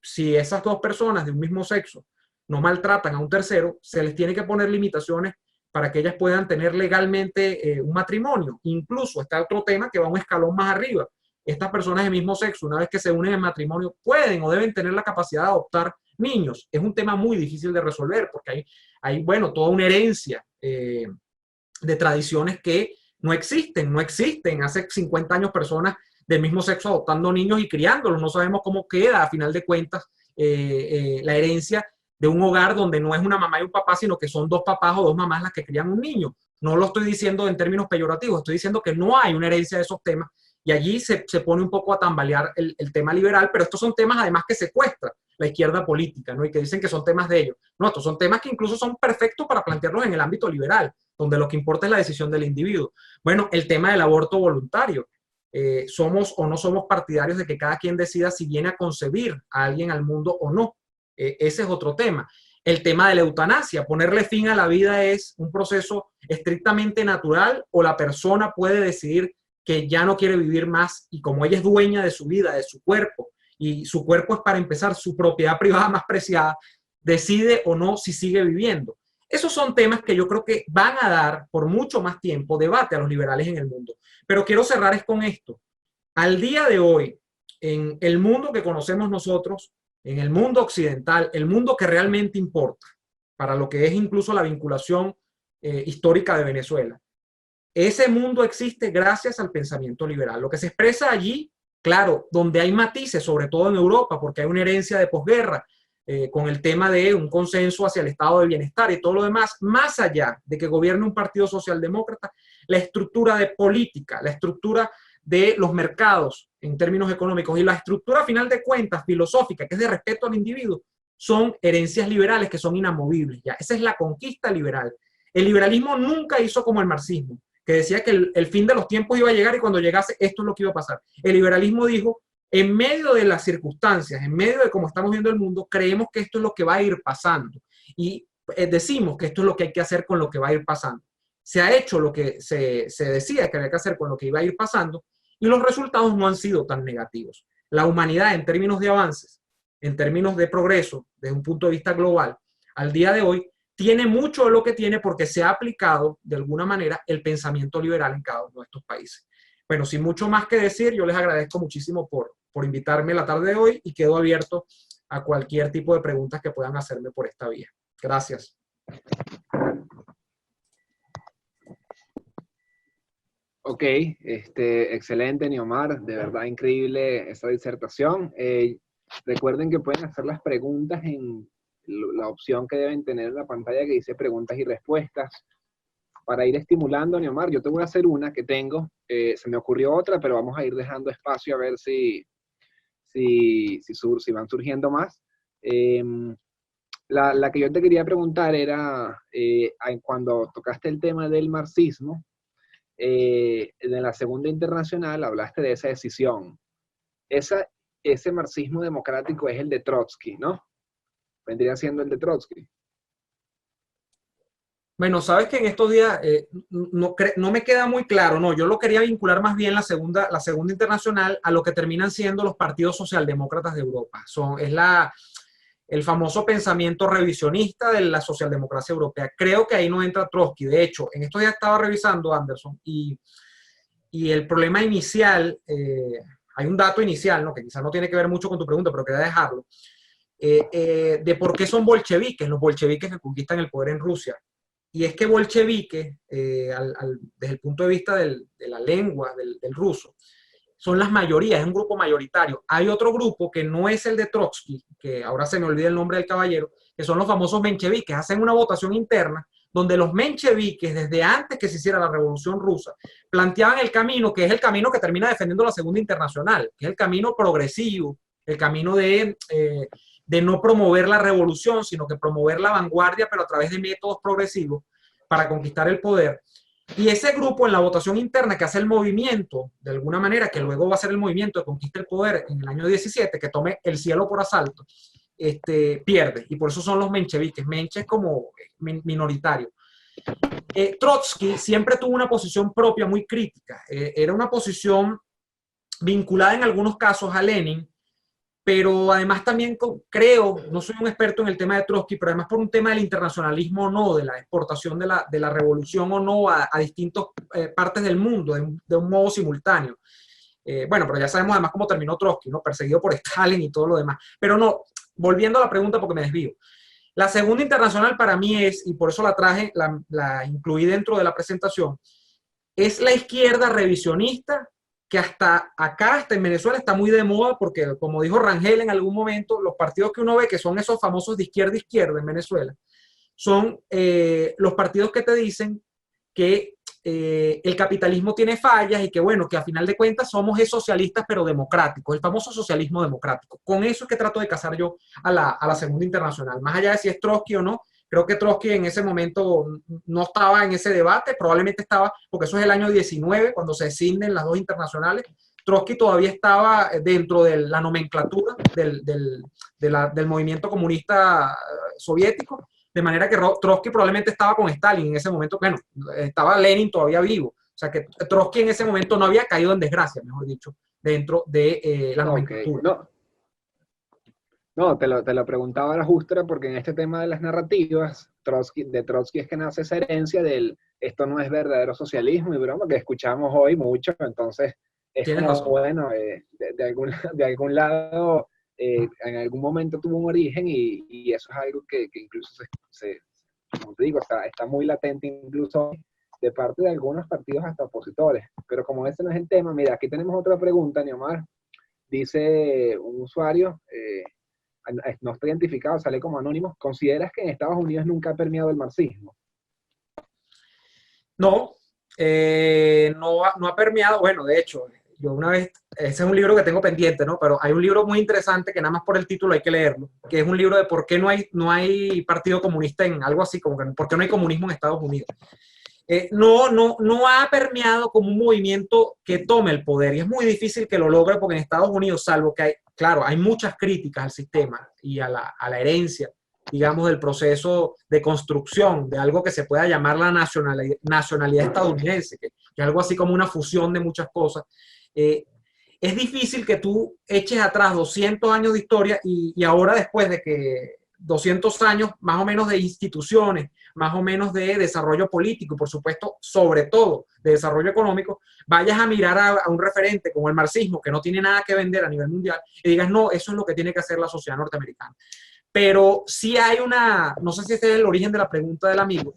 Si esas dos personas de un mismo sexo no maltratan a un tercero, se les tiene que poner limitaciones para que ellas puedan tener legalmente un matrimonio. Incluso está otro tema que va un escalón más arriba. Estas personas del mismo sexo, una vez que se unen en matrimonio, pueden o deben tener la capacidad de adoptar niños. Es un tema muy difícil de resolver porque hay bueno, toda una herencia de tradiciones que no existen. Hace 50 años personas del mismo sexo adoptando niños y criándolos. No sabemos cómo queda, a final de cuentas, la herencia de un hogar donde no es una mamá y un papá, sino que son dos papás o dos mamás las que crían un niño. No lo estoy diciendo en términos peyorativos, estoy diciendo que no hay una herencia de esos temas y allí se pone un poco a tambalear el tema liberal, pero estos son temas además que secuestra la izquierda política, ¿no? Y que dicen que son temas de ellos. No, estos son temas que incluso son perfectos para plantearlos en el ámbito liberal, donde lo que importa es la decisión del individuo. Bueno, el tema del aborto voluntario. ¿Somos o no somos partidarios de que cada quien decida si viene a concebir a alguien al mundo o no? Ese es otro tema. El tema de la eutanasia, ponerle fin a la vida es un proceso estrictamente natural o la persona puede decidir que ya no quiere vivir más y como ella es dueña de su vida, de su cuerpo, y su cuerpo es para empezar su propiedad privada más preciada, decide o no si sigue viviendo. Esos son temas que yo creo que van a dar por mucho más tiempo debate a los liberales en el mundo. Pero quiero cerrar es con esto. Al día de hoy, en el mundo que conocemos nosotros, en el mundo occidental, el mundo que realmente importa, para lo que es incluso la vinculación histórica de Venezuela, ese mundo existe gracias al pensamiento liberal. Lo que se expresa allí, claro, donde hay matices, sobre todo en Europa, porque hay una herencia de posguerra, con el tema de un consenso hacia el estado de bienestar y todo lo demás, más allá de que gobierne un partido socialdemócrata, la estructura de política, la estructura de los mercados en términos económicos y la estructura, a final de cuentas, filosófica, que es de respeto al individuo, son herencias liberales que son inamovibles. ¿Ya? Esa es la conquista liberal. El liberalismo nunca hizo como el marxismo, que decía que el fin de los tiempos iba a llegar y cuando llegase esto es lo que iba a pasar. El liberalismo dijo, en medio de las circunstancias, en medio de cómo estamos viendo el mundo, creemos que esto es lo que va a ir pasando. Y decimos que esto es lo que hay que hacer con lo que va a ir pasando. Se ha hecho lo que se decía que había que hacer con lo que iba a ir pasando y los resultados no han sido tan negativos. La humanidad en términos de avances, en términos de progreso, desde un punto de vista global, al día de hoy, tiene mucho de lo que tiene porque se ha aplicado de alguna manera el pensamiento liberal en cada uno de estos países. Bueno, sin mucho más que decir, yo les agradezco muchísimo por invitarme la tarde de hoy y quedo abierto a cualquier tipo de preguntas que puedan hacerme por esta vía. Gracias. Ok, excelente, Niomar, de verdad increíble esa disertación. Recuerden que pueden hacer las preguntas en la opción que deben tener en la pantalla que dice preguntas y respuestas. Para ir estimulando, Niomar, yo te voy a hacer una que tengo, se me ocurrió otra, pero vamos a ir dejando espacio a ver si van surgiendo más. La que yo te quería preguntar era, cuando tocaste el tema del marxismo, en la Segunda Internacional hablaste de esa decisión. Ese marxismo democrático es el de Trotsky, ¿no? Vendría siendo el de Trotsky. Bueno, sabes que en estos días no me queda muy claro, no, yo lo quería vincular más bien la segunda Internacional a lo que terminan siendo los partidos socialdemócratas de Europa. El famoso pensamiento revisionista de la socialdemocracia europea. Creo que ahí no entra Trotsky. De hecho, en estos días estaba revisando, Anderson, y el problema inicial, hay un dato inicial, ¿no? Que quizás no tiene que ver mucho con tu pregunta, pero quería dejarlo, de por qué son bolcheviques, los bolcheviques que conquistan el poder en Rusia. Y es que bolchevique, desde el punto de vista de la lengua, del ruso, son las mayorías, es un grupo mayoritario. Hay otro grupo que no es el de Trotsky, que ahora se me olvida el nombre del caballero, que son los famosos mencheviques. Hacen una votación interna donde los mencheviques, desde antes que se hiciera la Revolución Rusa, planteaban el camino, que es el camino que termina defendiendo la Segunda Internacional, que es el camino progresivo, el camino de no promover la revolución, sino que promover la vanguardia, pero a través de métodos progresivos para conquistar el poder. Y ese grupo en la votación interna que hace el movimiento, de alguna manera, que luego va a ser el movimiento de conquista del poder en el año 17, que tome el cielo por asalto, pierde. Y por eso son los mencheviques. Menche es como minoritario. Trotsky siempre tuvo una posición propia muy crítica. Era una posición vinculada en algunos casos a Lenin, pero además también creo, no soy un experto en el tema de Trotsky, pero además por un tema del internacionalismo o no, de la exportación de la revolución o no a distintas partes del mundo de un modo simultáneo. Bueno, pero ya sabemos además cómo terminó Trotsky, ¿no? Perseguido por Stalin y todo lo demás. Pero no, volviendo a la pregunta porque me desvío. La Segunda Internacional para mí es, y por eso la traje, la incluí dentro de la presentación, es la izquierda revisionista que hasta acá, hasta en Venezuela, está muy de moda porque, como dijo Rangel en algún momento, los partidos que uno ve que son esos famosos de izquierda en Venezuela, son los partidos que te dicen que el capitalismo tiene fallas y que, bueno, que a final de cuentas somos socialistas pero democráticos, el famoso socialismo democrático. Con eso es que trato de casar yo a la Segunda Internacional. Más allá de si es Trotsky o no, creo que Trotsky en ese momento no estaba en ese debate, probablemente estaba, porque eso es el año 19, cuando se escinden las dos internacionales, Trotsky todavía estaba dentro de la nomenclatura del movimiento comunista soviético, de manera que Trotsky probablemente estaba con Stalin en ese momento. Bueno, estaba Lenin todavía vivo, o sea que Trotsky en ese momento no había caído en desgracia, mejor dicho, dentro de la Ok, nomenclatura. no, no, te lo preguntaba era justo era porque en este tema de las narrativas, de Trotsky es que nace esa herencia del esto no es verdadero socialismo y broma que escuchamos hoy mucho, entonces es Tienes como, razón. bueno, de algún lado, en algún momento tuvo un origen y eso es algo que incluso como te digo, está muy latente incluso de parte de algunos partidos hasta opositores. Pero como ese no es el tema, mira, aquí tenemos otra pregunta, Neomar. Dice un usuario, no está identificado, sale como anónimo. ¿Consideras que en Estados Unidos nunca ha permeado el marxismo? No, no ha permeado, bueno, de hecho, yo una vez, ese es un libro que tengo pendiente, ¿no? Pero hay un libro muy interesante que nada más por el título hay que leerlo, que es un libro de por qué no hay partido comunista en algo así, como que por qué no hay comunismo en Estados Unidos. No ha permeado como un movimiento que tome el poder y es muy difícil que lo logre porque en Estados Unidos, salvo que hay, claro, hay muchas críticas al sistema y a la herencia, digamos, del proceso de construcción de algo que se pueda llamar la nacionalidad estadounidense, que es algo así como una fusión de muchas cosas. Eh, es difícil que tú eches atrás 200 años de historia y ahora después de que 200 años más o menos de instituciones, más o menos de desarrollo político y por supuesto, sobre todo de desarrollo económico, vayas a mirar a un referente como el marxismo que no tiene nada que vender a nivel mundial y digas, no, eso es lo que tiene que hacer la sociedad norteamericana. Pero sí hay una, no sé si este es el origen de la pregunta del amigo,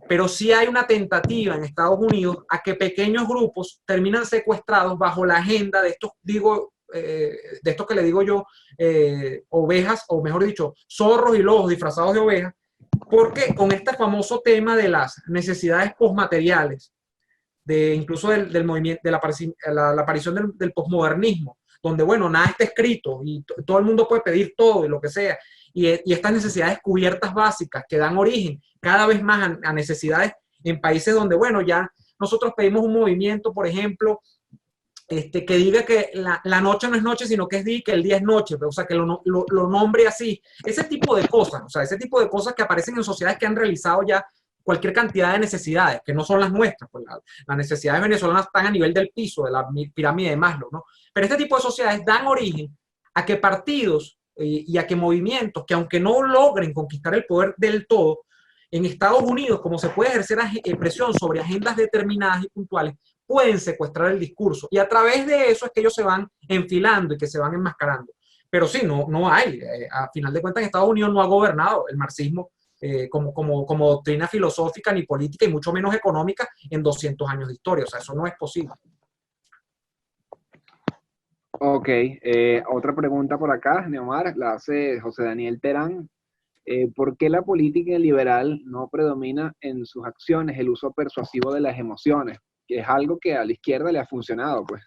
pero sí hay una tentativa en Estados Unidos a que pequeños grupos terminan secuestrados bajo la agenda de estos, de estos que le digo yo, ovejas, o mejor dicho, zorros y lobos disfrazados de ovejas, porque con este famoso tema de las necesidades postmateriales, incluso del movimiento, de la aparición del postmodernismo, donde, bueno, nada está escrito y todo el mundo puede pedir todo y lo que sea, y estas necesidades cubiertas básicas que dan origen cada vez más a necesidades en países donde, bueno, ya nosotros pedimos un movimiento, por ejemplo, que diga que la noche no es noche, sino que es día y que el día es noche, o sea, que lo nombre así. Ese tipo de cosas, o sea, ese tipo de cosas que aparecen en sociedades que han realizado ya cualquier cantidad de necesidades, que no son las nuestras, pues las necesidades venezolanas están a nivel del piso, de la pirámide de Maslow, ¿no? Pero este tipo de sociedades dan origen a que partidos y a que movimientos que aunque no logren conquistar el poder del todo, en Estados Unidos, como se puede ejercer presión sobre agendas determinadas y puntuales, pueden secuestrar el discurso. Y a través de eso es que ellos se van enfilando y que se van enmascarando. Pero sí, no hay. A final de cuentas, en Estados Unidos no ha gobernado el marxismo como doctrina filosófica ni política y mucho menos económica en 200 años de historia. O sea, eso no es posible. Ok, otra pregunta por acá, Neomar, la hace José Daniel Terán. ¿Por qué la política liberal no predomina en sus acciones el uso persuasivo de las emociones? Que es algo que a la izquierda le ha funcionado, pues.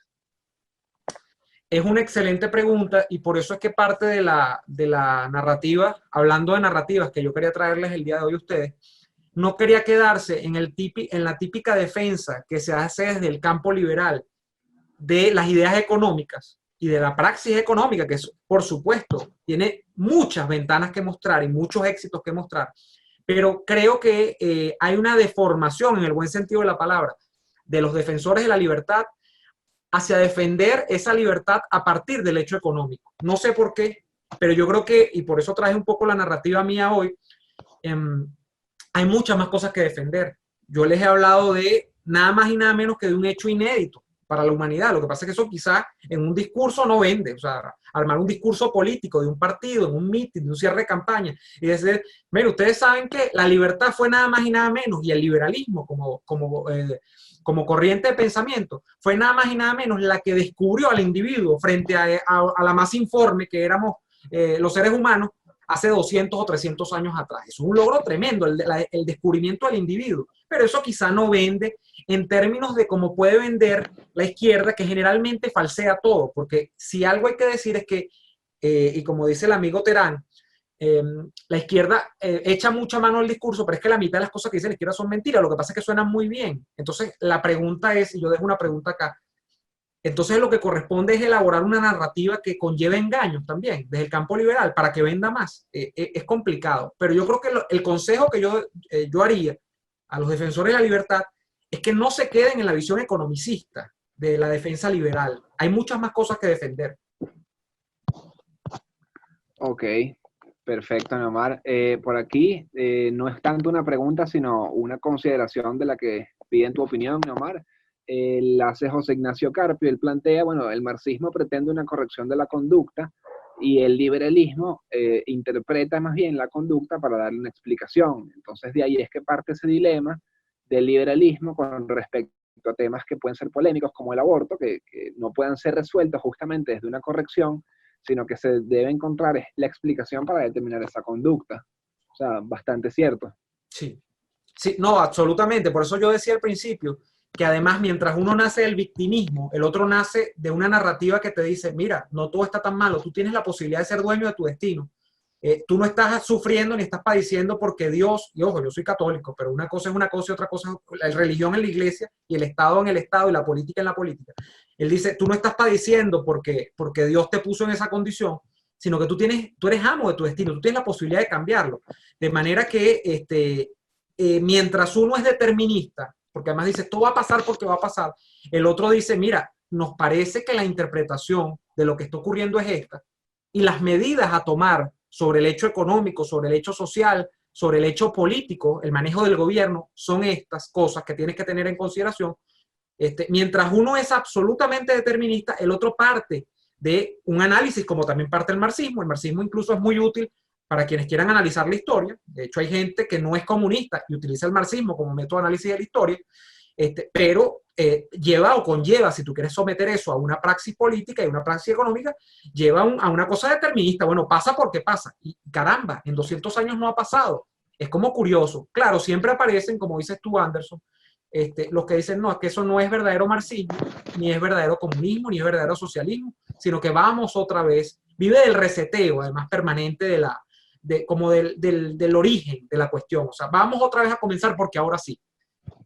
Es una excelente pregunta y por eso es que parte de la narrativa, hablando de narrativas que yo quería traerles el día de hoy a ustedes, no quería quedarse en la típica defensa que se hace desde el campo liberal de las ideas económicas y de la praxis económica, que por supuesto tiene muchas ventanas que mostrar y muchos éxitos que mostrar, pero creo que hay una deformación en el buen sentido de la palabra de los defensores de la libertad hacia defender esa libertad a partir del hecho económico. No sé por qué, pero yo creo que, y por eso traje un poco la narrativa mía hoy, hay muchas más cosas que defender. Yo les he hablado de nada más y nada menos que de un hecho inédito para la humanidad. Lo que pasa es que eso quizás en un discurso no vende. O sea, armar un discurso político de un partido, en un meeting, de un cierre de campaña, y decir, mire, ustedes saben que la libertad fue nada más y nada menos, y el liberalismo como corriente de pensamiento, fue nada más y nada menos la que descubrió al individuo frente a la masa informe que éramos los seres humanos hace 200 o 300 años atrás. Es un logro tremendo, el descubrimiento del individuo, pero eso quizá no vende en términos de cómo puede vender la izquierda, que generalmente falsea todo, porque si algo hay que decir es que, y como dice el amigo Terán, la izquierda echa mucha mano al discurso, pero es que la mitad de las cosas que dice la izquierda son mentiras, lo que pasa es que suenan muy bien. Entonces, la pregunta es, y yo dejo una pregunta acá, Entonces lo que corresponde es elaborar una narrativa que conlleve engaños también, desde el campo liberal, para que venda más. Es complicado, pero yo creo que el consejo que yo haría a los defensores de la libertad es que no se queden en la visión economicista de la defensa liberal. Hay muchas más cosas que defender. Ok, perfecto, Neomar. Por aquí no es tanto una pregunta, sino una consideración de la que piden tu opinión, Neomar. La hace José Ignacio Carpio. Él plantea, bueno, el marxismo pretende una corrección de la conducta y el liberalismo interpreta más bien la conducta para darle una explicación. Entonces de ahí es que parte ese dilema del liberalismo con respecto a temas que pueden ser polémicos como el aborto, que no puedan ser resueltos justamente desde una corrección, sino que se debe encontrar la explicación para determinar esa conducta. O sea, bastante cierto. Sí, sí, no, absolutamente. Por eso yo decía al principio que además mientras uno nace del victimismo, el otro nace de una narrativa que te dice, mira, no todo está tan malo, tú tienes la posibilidad de ser dueño de tu destino. Tú no estás sufriendo ni estás padeciendo porque Dios, y ojo, yo soy católico, pero una cosa es una cosa y otra cosa es la religión en la iglesia y el Estado en el Estado y la política en la política. Él dice, tú no estás padeciendo porque Dios te puso en esa condición, sino que tú eres amo de tu destino, tú tienes la posibilidad de cambiarlo. De manera que mientras uno es determinista, porque además dice, esto va a pasar porque va a pasar, el otro dice, mira, nos parece que la interpretación de lo que está ocurriendo es esta, y las medidas a tomar sobre el hecho económico, sobre el hecho social, sobre el hecho político, el manejo del gobierno, son estas cosas que tienes que tener en consideración. Mientras uno es absolutamente determinista, el otro parte de un análisis, como también parte el marxismo. El marxismo incluso es muy útil para quienes quieran analizar la historia. De hecho, hay gente que no es comunista y utiliza el marxismo como método de análisis de la historia, pero lleva o conlleva, si tú quieres someter eso a una praxis política y una praxis económica, lleva a una cosa determinista. Bueno, pasa porque pasa. Y caramba, en 200 años no ha pasado. Es como curioso. Claro, siempre aparecen, como dices tú, Anderson, los que dicen, no, es que eso no es verdadero marxismo, ni es verdadero comunismo, ni es verdadero socialismo, sino que vamos otra vez, vive del reseteo, además permanente como del origen de la cuestión. O sea, vamos otra vez a comenzar porque ahora sí.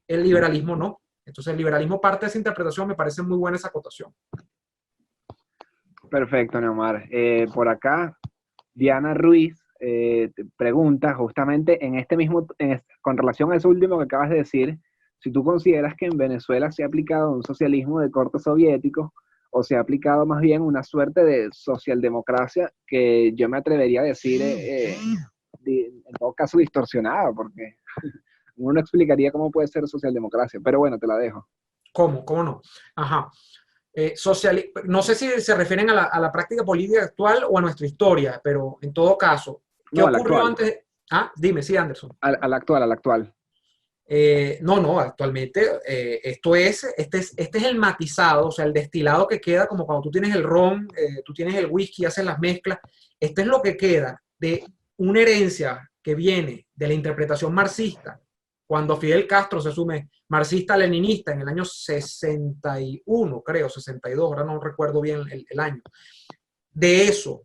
El liberalismo no. Entonces el liberalismo parte de esa interpretación, me parece muy buena esa acotación. Perfecto, Neomar. Por acá, Diana Ruiz te pregunta justamente en este mismo, con relación a eso último que acabas de decir, si tú consideras que en Venezuela se ha aplicado un socialismo de corte soviético o se ha aplicado más bien una suerte de socialdemocracia que yo me atrevería a decir, en todo caso, distorsionada, porque uno no explicaría cómo puede ser socialdemocracia, pero bueno, te la dejo. ¿Cómo? ¿Cómo no? Ajá. No sé si se refieren a la práctica política actual o a nuestra historia, pero en todo caso, ¿qué No, al ocurrió actual. antes? Ah, dime, sí, Anderson. Al actual, al actual. No, actualmente este es el matizado, o sea, el destilado que queda como cuando tú tienes el ron, tú tienes el whisky, haces las mezclas. Este es lo que queda de una herencia que viene de la interpretación marxista, cuando Fidel Castro se asume marxista-leninista en el año 61, creo, 62, ahora no recuerdo bien el año. De eso,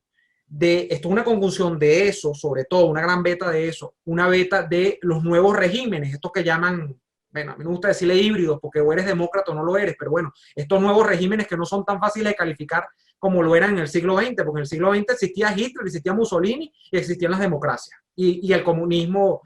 esto es una conjunción de eso, sobre todo una gran beta de eso, una beta de los nuevos regímenes, estos que llaman, bueno, a mí me gusta decirle híbridos porque o eres demócrata o no lo eres, pero bueno, estos nuevos regímenes que no son tan fáciles de calificar como lo eran en el siglo XX, porque en el siglo XX existía Hitler, existía Mussolini y existían las democracias y el comunismo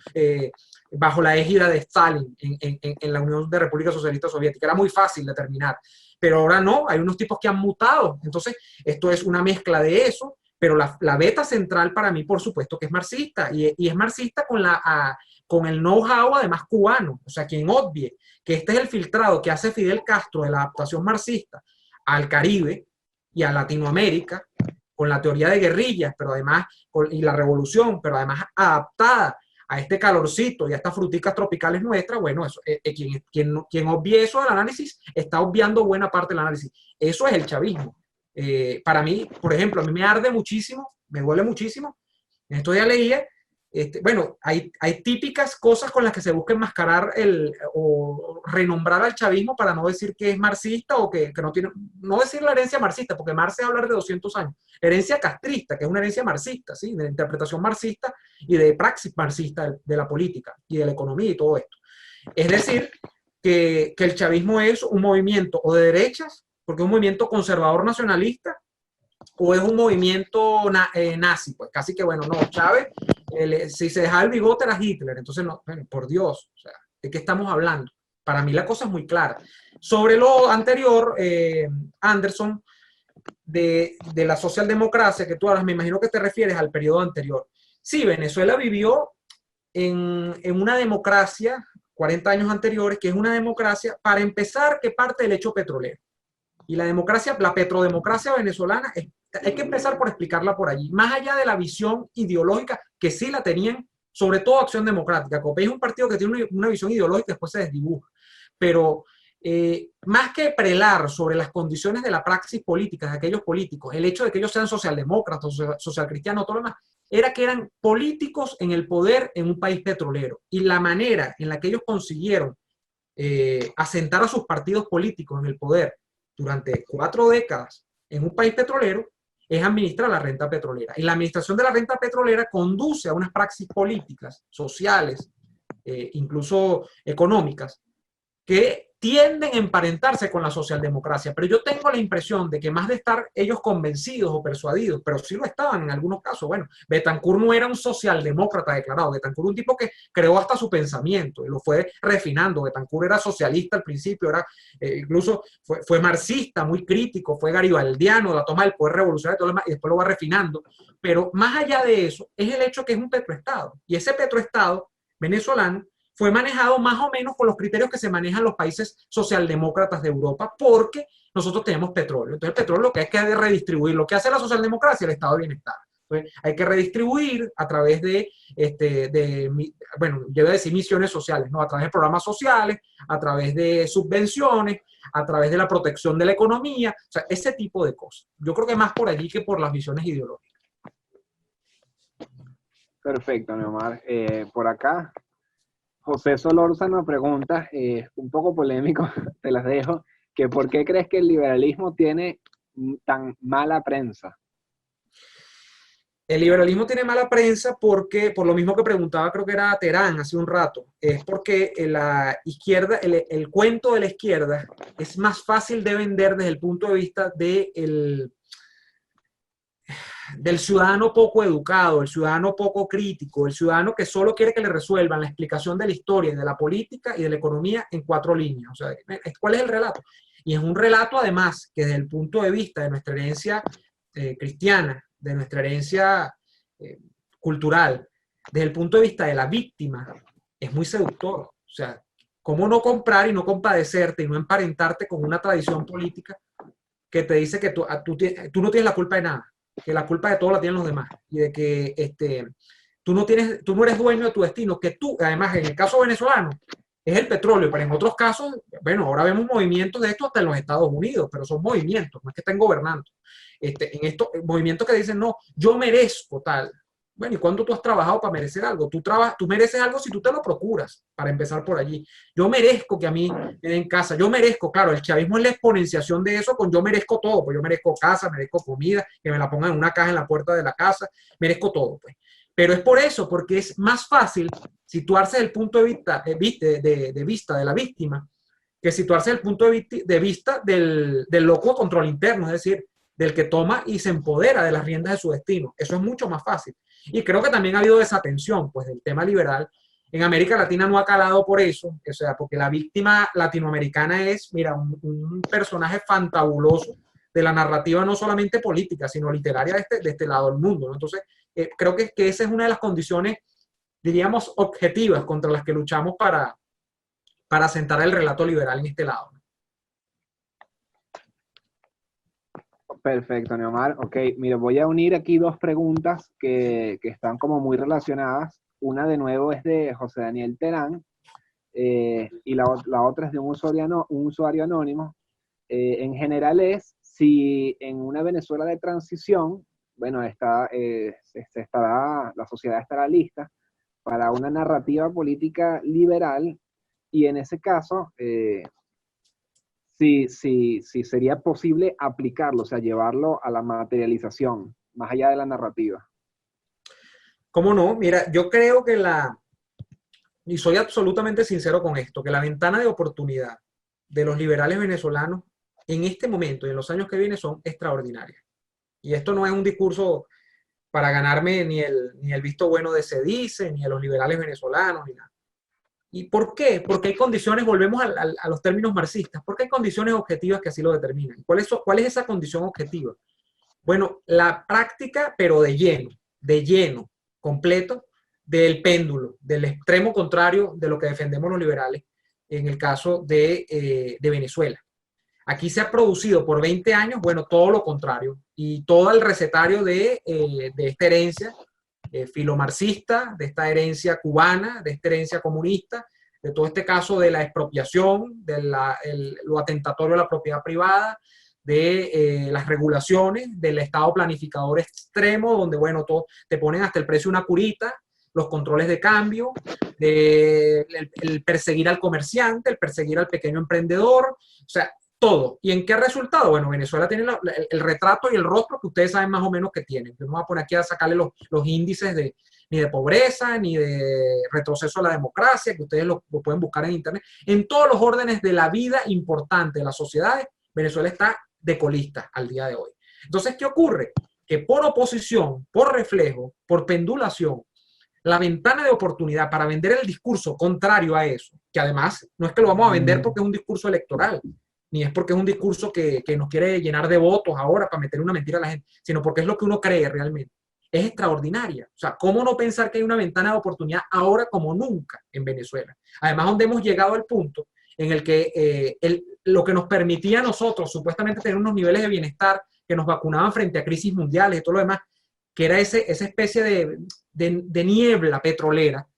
bajo la égida de Stalin en la Unión de República Socialista Soviética. Era muy fácil determinar, pero ahora no, hay unos tipos que han mutado. Entonces, esto es una mezcla de eso, pero la beta central para mí, por supuesto, que es marxista, y es marxista con el know-how además cubano. O sea, quien obvie que este es el filtrado que hace Fidel Castro de la adaptación marxista al Caribe y a Latinoamérica, con la teoría de guerrillas, pero además, y la revolución, pero además adaptada a este calorcito y a estas fruticas tropicales nuestras, bueno, eso, quien obvie eso del análisis está obviando buena parte del análisis. Eso es el chavismo. Para mí, por ejemplo, a mí me arde muchísimo, me duele muchísimo. En estos días leía, bueno, hay típicas cosas con las que se busca enmascarar o renombrar al chavismo para no decir que es marxista o que no tiene, no decir la herencia marxista, porque Marx es hablar de 200 años. Herencia castrista, que es una herencia marxista, ¿sí? De interpretación marxista y de praxis marxista de la política y de la economía y todo esto. Es decir, que el chavismo es un movimiento o de derechas porque es un movimiento conservador nacionalista o es un movimiento nazi, pues casi que, bueno, no, Chávez, si se dejaba el bigote era Hitler, entonces, no, bueno, por Dios, o sea, ¿de qué estamos hablando? Para mí la cosa es muy clara. Sobre lo anterior, Anderson, de la socialdemocracia que tú hablas, me imagino que te refieres al periodo anterior. Sí, Venezuela vivió en una democracia 40 años anteriores, que es una democracia, para empezar, que parte del hecho petrolero. Y la democracia, la petrodemocracia venezolana, hay que empezar por explicarla por allí. Más allá de la visión ideológica, que sí la tenían, sobre todo Acción Democrática. COPEI es un partido que tiene una visión ideológica y después se desdibuja. Pero más que prelar sobre las condiciones de la praxis política de aquellos políticos, el hecho de que ellos sean socialdemócratas, socialcristianos, todo lo demás, era que eran políticos en el poder en un país petrolero. Y la manera en la que ellos consiguieron asentar a sus partidos políticos en el poder durante 4 décadas en un país petrolero es administrar la renta petrolera. Y la administración de la renta petrolera conduce a unas praxis políticas, sociales, incluso económicas, que tienden a emparentarse con la socialdemocracia, pero yo tengo la impresión de que más de estar ellos convencidos o persuadidos, pero sí lo estaban en algunos casos. Bueno, Betancourt no era un socialdemócrata declarado, Betancourt un tipo que creó hasta su pensamiento y lo fue refinando. Betancourt era socialista al principio, era incluso fue marxista, muy crítico, fue garibaldiano, la toma del poder revolucionario y todo lo demás, y después lo va refinando. Pero más allá de eso, es el hecho que es un petroestado, y ese petroestado venezolano fue manejado más o menos con los criterios que se manejan los países socialdemócratas de Europa, porque nosotros tenemos petróleo. Entonces, el petróleo lo que hay que redistribuir. Lo que hace la socialdemocracia, el estado de bienestar. Entonces, hay que redistribuir a través bueno, yo voy a decir misiones sociales, ¿no? A través de programas sociales, a través de subvenciones, a través de la protección de la economía, o sea, ese tipo de cosas. Yo creo que más por allí que por las visiones ideológicas. Perfecto, Neomar. Por acá, José Solórzano pregunta, un poco polémico, te las dejo, que ¿por qué crees que el liberalismo tiene tan mala prensa? El liberalismo tiene mala prensa porque, por lo mismo que preguntaba, creo que era Terán hace un rato, es porque la izquierda, el cuento de la izquierda es más fácil de vender desde el punto de vista del ciudadano poco educado, el ciudadano poco crítico, el ciudadano que solo quiere que le resuelvan la explicación de la historia, de la política y de la economía en 4 líneas. O sea, ¿cuál es el relato? Y es un relato, además, que desde el punto de vista de nuestra herencia cristiana, de nuestra herencia cultural, desde el punto de vista de la víctima, es muy seductor. O sea, ¿cómo no comprar y no compadecerte y no emparentarte con una tradición política que te dice que tú no tienes la culpa de nada, que la culpa de todo la tienen los demás, y de que tú no eres dueño de tu destino, que tú, además, en el caso venezolano, es el petróleo, pero en otros casos, bueno, ahora vemos movimientos de esto hasta en los Estados Unidos, pero son movimientos, no es que estén gobernando. En estos movimientos que dicen, no, yo merezco tal. Bueno, ¿y cuándo tú has trabajado para merecer algo? Tú mereces algo si tú te lo procuras, para empezar por allí. Yo merezco que a mí me den casa, yo merezco, claro, el chavismo es la exponenciación de eso con yo merezco todo, pues yo merezco casa, merezco comida, que me la pongan en una caja en la puerta de la casa, merezco todo, pues. Pero es por eso, porque es más fácil situarse desde el punto de vista de la víctima que situarse desde el punto de vista del loco de control interno, es decir, del que toma y se empodera de las riendas de su destino. Eso es mucho más fácil. Y creo que también ha habido desatención, pues, del tema liberal. En América Latina no ha calado por eso, o sea, porque la víctima latinoamericana es, mira, un personaje fantabuloso de la narrativa no solamente política, sino literaria de este lado del mundo, ¿no? Entonces, creo que esa es una de las condiciones, diríamos, objetivas contra las que luchamos para asentar el relato liberal en este lado, ¿no? Perfecto, Neomar. Ok, mira, voy a unir aquí 2 preguntas que están como muy relacionadas. Una de nuevo es de José Daniel Terán y la otra es de un usuario anónimo. En general es si en una Venezuela de transición, bueno, la sociedad estará lista para una narrativa política liberal y en ese caso, si sería posible aplicarlo, o sea, llevarlo a la materialización, más allá de la narrativa. ¿Cómo no? Mira, yo creo que y soy absolutamente sincero con esto, que la ventana de oportunidad de los liberales venezolanos en este momento y en los años que vienen son extraordinarias. Y esto no es un discurso para ganarme ni el visto bueno de Cedice, ni a los liberales venezolanos, ni nada. ¿Y por qué? Porque hay condiciones, volvemos a los términos marxistas, porque hay condiciones objetivas que así lo determinan. ¿Cuál es esa condición objetiva? Bueno, la práctica, pero de lleno, completo, del péndulo, del extremo contrario de lo que defendemos los liberales en el caso de Venezuela. Aquí se ha producido por 20 años, bueno, todo lo contrario, y todo el recetario de esta herencia filomarxista, de esta herencia cubana, de esta herencia comunista, de todo este caso de la expropiación, de lo atentatorio a la propiedad privada, de las regulaciones, del Estado planificador extremo, donde, bueno, todo, te ponen hasta el precio de una curita, los controles de cambio, el perseguir al comerciante, el perseguir al pequeño emprendedor, o sea, todo. ¿Y en qué ha resultado? Bueno, Venezuela tiene el retrato y el rostro que ustedes saben más o menos que tienen. Yo no voy a poner aquí a sacarle los índices ni de pobreza, ni de retroceso a la democracia, que ustedes lo pueden buscar en internet. En todos los órdenes de la vida importante de las sociedades, Venezuela está de colista al día de hoy. Entonces, ¿qué ocurre? Que por oposición, por reflejo, por pendulación, la ventana de oportunidad para vender el discurso contrario a eso, que además no es que lo vamos a vender porque es un discurso electoral, ni es porque es un discurso que nos quiere llenar de votos ahora para meter una mentira a la gente, sino porque es lo que uno cree realmente. Es extraordinaria. O sea, ¿cómo no pensar que hay una ventana de oportunidad ahora como nunca en Venezuela? Además, donde hemos llegado al punto en el que lo que nos permitía a nosotros supuestamente tener unos niveles de bienestar que nos vacunaban frente a crisis mundiales y todo lo demás, que era esa especie de niebla petrolera,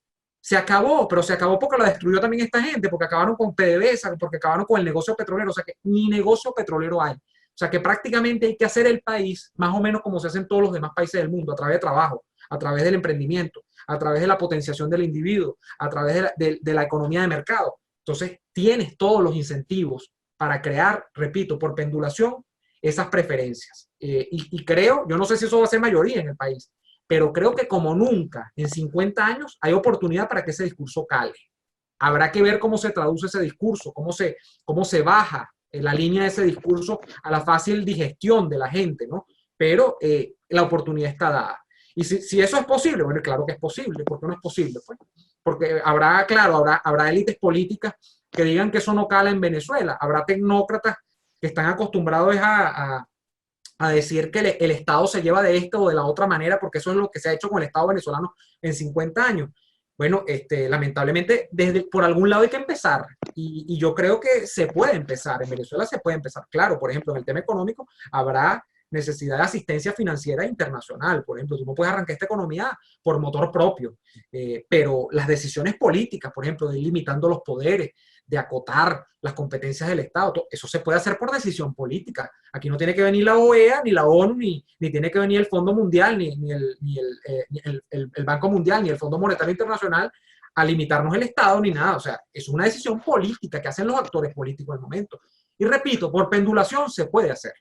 se acabó, pero se acabó porque la destruyó también esta gente, porque acabaron con PDVSA, porque acabaron con el negocio petrolero, o sea que ni negocio petrolero hay. O sea que prácticamente hay que hacer el país más o menos como se hace en todos los demás países del mundo, a través de trabajo, a través del emprendimiento, a través de la potenciación del individuo, a través de la economía de mercado. Entonces tienes todos los incentivos para crear, repito, por pendulación, esas preferencias. Y creo, yo no sé si eso va a ser mayoría en el país, pero creo que como nunca en 50 años hay oportunidad para que ese discurso cale. Habrá que ver cómo se traduce ese discurso, cómo se baja la línea de ese discurso a la fácil digestión de la gente, ¿no? Pero la oportunidad está dada. Y si eso es posible, bueno, claro que es posible. ¿Por qué no es posible? Pues porque habrá élites políticas que digan que eso no cala en Venezuela. Habrá tecnócratas que están acostumbrados a decir que el Estado se lleva de esta o de la otra manera, porque eso es lo que se ha hecho con el Estado venezolano en 50 años. Bueno, lamentablemente, por algún lado hay que empezar. Y yo creo que se puede empezar. En Venezuela se puede empezar. Claro, por ejemplo, en el tema económico habrá necesidad de asistencia financiera internacional. Por ejemplo, tú no puedes arrancar esta economía por motor propio. Pero las decisiones políticas, por ejemplo, de ir limitando los poderes, de acotar las competencias del Estado, eso se puede hacer por decisión política. Aquí no tiene que venir la OEA, ni la ONU, ni tiene que venir el Fondo Mundial, ni el Banco Mundial, ni el Fondo Monetario Internacional a limitarnos el Estado, ni nada. O sea, es una decisión política que hacen los actores políticos del momento. Y repito, por pendulación se puede hacer.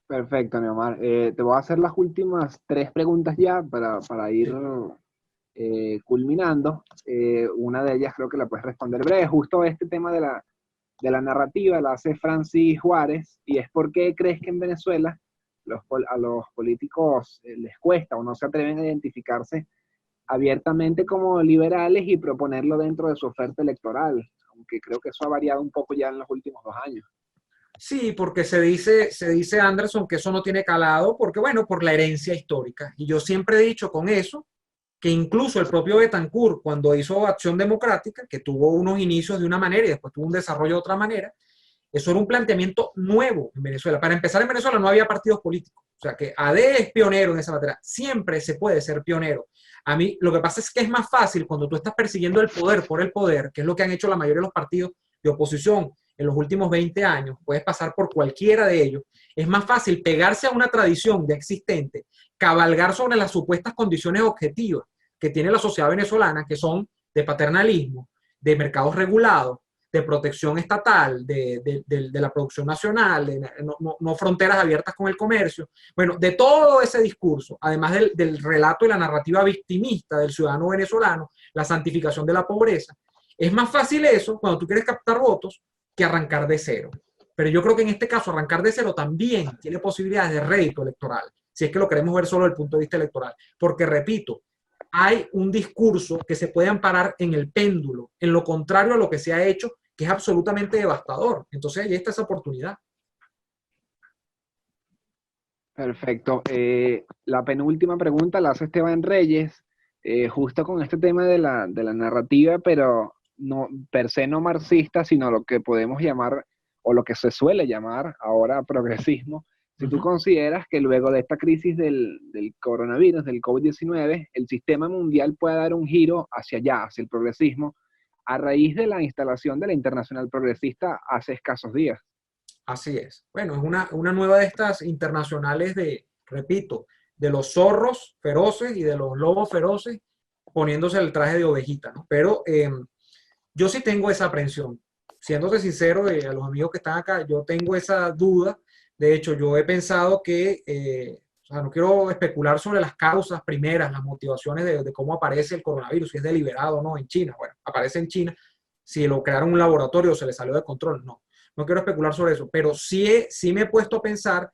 Perfecto, Neomar. Te voy a hacer las últimas 3 preguntas ya para ir culminando. Una de ellas creo que la puedes responder breve. Justo este tema de la narrativa la hace Francis Juárez, y es por qué crees que en Venezuela a los políticos les cuesta o no se atreven a identificarse abiertamente como liberales y proponerlo dentro de su oferta electoral, aunque creo que eso ha variado un poco ya en los últimos 2 años. Sí, porque se dice Anderson que eso no tiene calado, porque bueno, por la herencia histórica. Y yo siempre he dicho con eso que incluso el propio Betancourt, cuando hizo Acción Democrática, que tuvo unos inicios de una manera y después tuvo un desarrollo de otra manera, eso era un planteamiento nuevo en Venezuela. Para empezar, en Venezuela no había partidos políticos. O sea que AD es pionero en esa materia. Siempre se puede ser pionero. A mí lo que pasa es que es más fácil cuando tú estás persiguiendo el poder por el poder, que es lo que han hecho la mayoría de los partidos de oposición en los últimos 20 años, puedes pasar por cualquiera de ellos. Es más fácil pegarse a una tradición ya existente, cabalgar sobre las supuestas condiciones objetivas que tiene la sociedad venezolana, que son de paternalismo, de mercados regulados, de protección estatal, de la producción nacional, de no fronteras abiertas con el comercio. Bueno, de todo ese discurso, además del relato y la narrativa victimista del ciudadano venezolano, la santificación de la pobreza, es más fácil eso cuando tú quieres captar votos que arrancar de cero. Pero yo creo que en este caso arrancar de cero también tiene posibilidades de rédito electoral, si es que lo queremos ver solo desde el punto de vista electoral. Porque, repito, hay un discurso que se puede amparar en el péndulo, en lo contrario a lo que se ha hecho, que es absolutamente devastador. Entonces ahí está esa oportunidad. Perfecto. La penúltima pregunta la hace Esteban Reyes, justo con este tema de la narrativa, pero no per se no marxista, sino lo que podemos llamar, o lo que se suele llamar ahora progresismo. Si tú consideras que luego de esta crisis del coronavirus, del COVID-19, el sistema mundial puede dar un giro hacia allá, hacia el progresismo, a raíz de la instalación de la Internacional Progresista hace escasos días. Así es. Bueno, es una nueva de estas internacionales de, repito, de los zorros feroces y de los lobos feroces poniéndose el traje de ovejita, ¿no? Pero yo sí tengo esa aprensión. Siéndote sincero, a los amigos que están acá, yo tengo esa duda. De hecho, yo he pensado que, o sea, no quiero especular sobre las causas primeras, las motivaciones de cómo aparece el coronavirus, si es deliberado o no en China. Bueno, aparece en China. Si lo crearon en un laboratorio o se le salió de control, no. No quiero especular sobre eso, pero sí me he puesto a pensar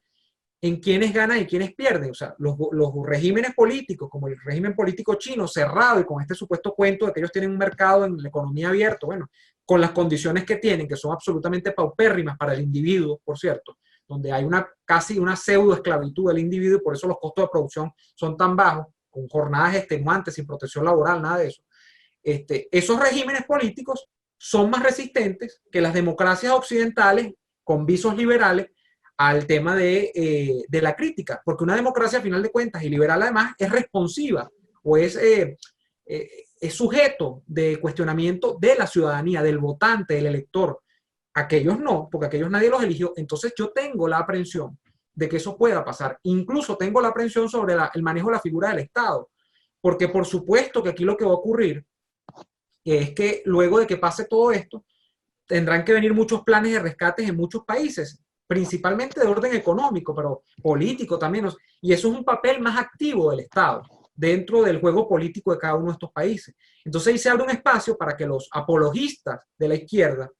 en quiénes ganan y quiénes pierden. O sea, los regímenes políticos, como el régimen político chino cerrado y con este supuesto cuento de que ellos tienen un mercado en la economía abierto, bueno, con las condiciones que tienen, que son absolutamente paupérrimas para el individuo, por cierto, donde hay casi una pseudo esclavitud del individuo y por eso los costos de producción son tan bajos, con jornadas extenuantes, sin protección laboral, nada de eso. Esos regímenes políticos son más resistentes que las democracias occidentales con visos liberales al tema de la crítica, porque una democracia a final de cuentas y liberal además es responsiva o es sujeto de cuestionamiento de la ciudadanía, del votante, del elector. Aquellos no, porque aquellos nadie los eligió. Entonces yo tengo la aprensión de que eso pueda pasar. Incluso tengo la aprensión sobre el manejo de la figura del Estado, porque por supuesto que aquí lo que va a ocurrir es que luego de que pase todo esto, tendrán que venir muchos planes de rescates en muchos países, principalmente de orden económico, pero político también. Y eso es un papel más activo del Estado dentro del juego político de cada uno de estos países. Entonces ahí se abre un espacio para que los apologistas de la izquierda,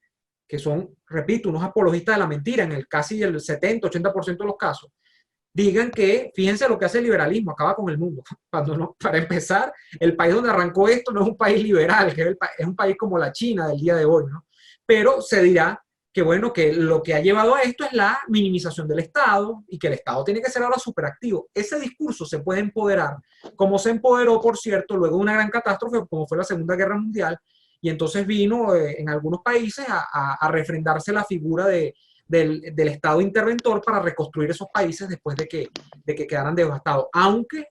que son, repito, unos apologistas de la mentira en casi el 70-80% de los casos, digan que, fíjense lo que hace el liberalismo, acaba con el mundo. Cuando no, para empezar, el país donde arrancó esto no es un país liberal, que es un país como la China del día de hoy, ¿no? Pero se dirá que, bueno, que lo que ha llevado a esto es la minimización del Estado y que el Estado tiene que ser ahora superactivo. Ese discurso se puede empoderar, como se empoderó, por cierto, luego de una gran catástrofe, como fue la Segunda Guerra Mundial, y entonces vino en algunos países a refrendarse la figura del Estado interventor para reconstruir esos países después de que quedaran devastados. Aunque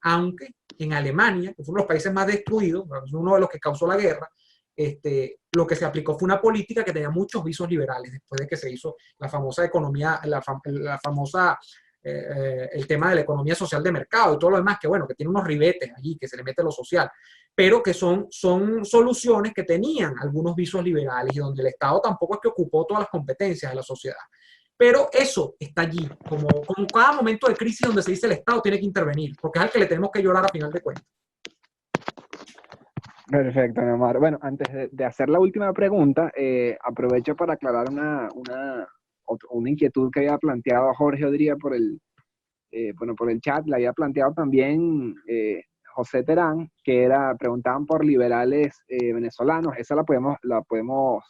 en Alemania, que fue uno de los países más destruidos, uno de los que causó la guerra, lo que se aplicó fue una política que tenía muchos visos liberales después de que se hizo la famosa economía, la famosa, el tema de la economía social de mercado y todo lo demás, que bueno, que tiene unos ribetes allí, que se le mete lo social, pero que son soluciones que tenían algunos visos liberales y donde el Estado tampoco es que ocupó todas las competencias de la sociedad. Pero eso está allí, como cada momento de crisis donde se dice el Estado tiene que intervenir, porque es al que le tenemos que llorar a final de cuentas. Perfecto, Neomar. Bueno, antes de hacer la última pregunta, aprovecho para aclarar una inquietud que había planteado Jorge Odría por por el chat. La había planteado también José Terán, preguntaban por liberales venezolanos. Esa la podemos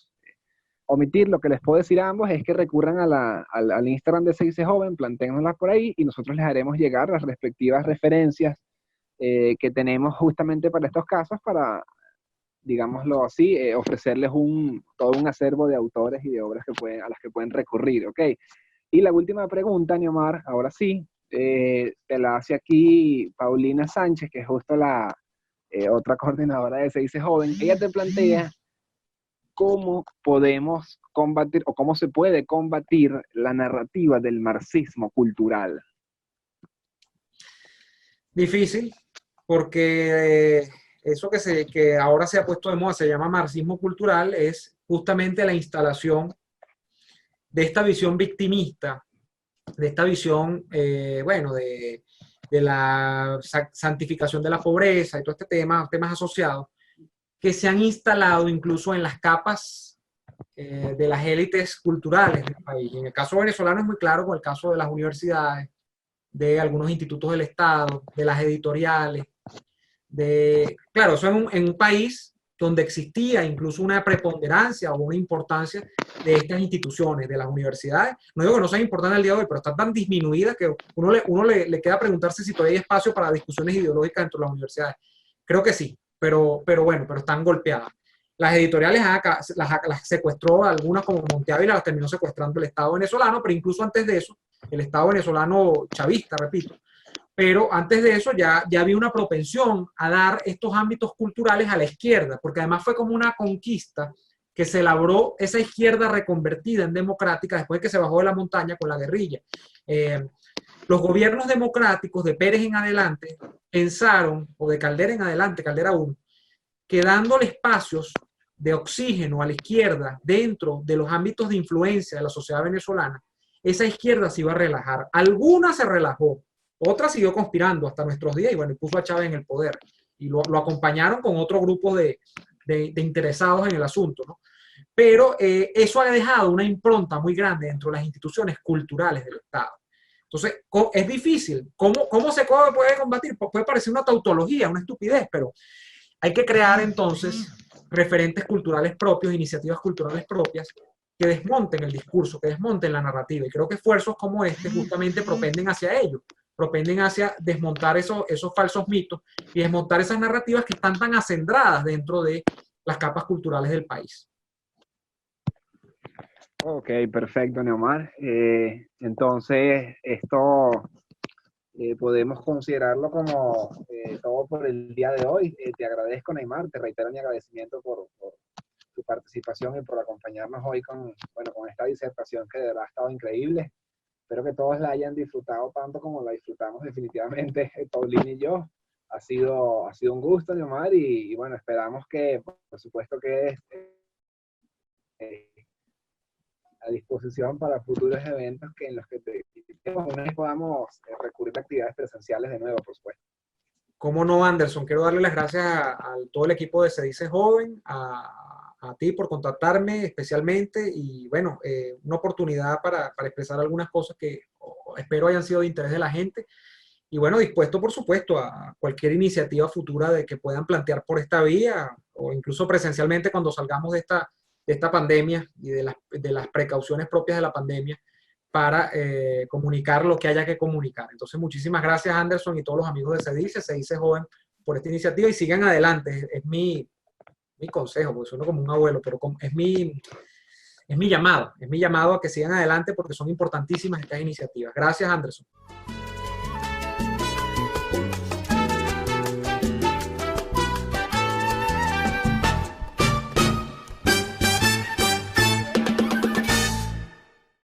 omitir. Lo que les puedo decir a ambos es que recurran al Instagram de Se Dice Joven, plantéennoslas por ahí y nosotros les haremos llegar las respectivas referencias que tenemos justamente para estos casos, para, digámoslo así, ofrecerles todo un acervo de autores y de obras a las que pueden recurrir, ¿ok? Y la última pregunta, Neomar, ahora sí, te la hace aquí Paulina Sánchez, que es justo la otra coordinadora de Se Dice Joven. Ella te plantea cómo podemos combatir o cómo se puede combatir la narrativa del marxismo cultural. Difícil, porque eso que ahora se ha puesto de moda, se llama marxismo cultural, es justamente la instalación de esta visión victimista, de esta visión, bueno, de la santificación de la pobreza y todo este temas asociados, que se han instalado incluso en las capas de las élites culturales del país. En el caso venezolano es muy claro con el caso de las universidades, de algunos institutos del Estado, de las editoriales, claro, eso en un país donde existía incluso una preponderancia o una importancia de estas instituciones, de las universidades. No digo que no sean importantes al día de hoy, pero están tan disminuidas que uno le queda preguntarse si todavía hay espacio para discusiones ideológicas dentro de las universidades. Creo que sí, pero bueno, pero están golpeadas. Las editoriales las secuestró algunas como Monte Ávila, las terminó secuestrando el Estado venezolano, pero incluso antes de eso, el Estado venezolano chavista, repito, pero antes de eso ya había una propensión a dar estos ámbitos culturales a la izquierda, porque además fue como una conquista que se labró esa izquierda reconvertida en democrática después de que se bajó de la montaña con la guerrilla. Los gobiernos democráticos de Pérez en adelante pensaron, o de Caldera en adelante, Caldera 1, que dándole espacios de oxígeno a la izquierda dentro de los ámbitos de influencia de la sociedad venezolana, esa izquierda se iba a relajar. Alguna se relajó, otra siguió conspirando hasta nuestros días y bueno, puso a Chávez en el poder. Y lo acompañaron con otro grupo de interesados en el asunto, ¿no? Pero eso ha dejado una impronta muy grande dentro de las instituciones culturales del Estado. Entonces, es difícil. ¿Cómo se puede combatir? Puede parecer una tautología, una estupidez, pero hay que crear entonces referentes culturales propios, iniciativas culturales propias, que desmonten el discurso, que desmonten la narrativa. Y creo que esfuerzos como este justamente propenden hacia ello, propenden hacia desmontar esos falsos mitos y desmontar esas narrativas que están tan acendradas dentro de las capas culturales del país. Ok, perfecto, Neomar. Entonces, esto podemos considerarlo como todo por el día de hoy. Te agradezco, Neymar, te reitero mi agradecimiento por tu participación y por acompañarnos hoy con esta disertación que de verdad ha estado increíble. Espero que todos la hayan disfrutado tanto como la disfrutamos definitivamente Paulina y yo. Ha sido un gusto, Neomar, y bueno, esperamos que, por supuesto, que a disposición para futuros eventos en los que una vez podamos recurrir a actividades presenciales de nuevo, por supuesto. Cómo no, Anderson, quiero darle las gracias a todo el equipo de Se Dice Joven, a ti por contactarme especialmente y bueno, una oportunidad para expresar algunas cosas que espero hayan sido de interés de la gente y bueno, dispuesto por supuesto a cualquier iniciativa futura de que puedan plantear por esta vía o incluso presencialmente cuando salgamos de esta pandemia y de las precauciones propias de la pandemia para comunicar lo que haya que comunicar. Entonces, muchísimas gracias, Anderson, y todos los amigos de Se Dice Joven, por esta iniciativa y sigan adelante. Es mi consejo, porque sueno como un abuelo, pero es mi llamado a que sigan adelante porque son importantísimas estas iniciativas. Gracias, Anderson.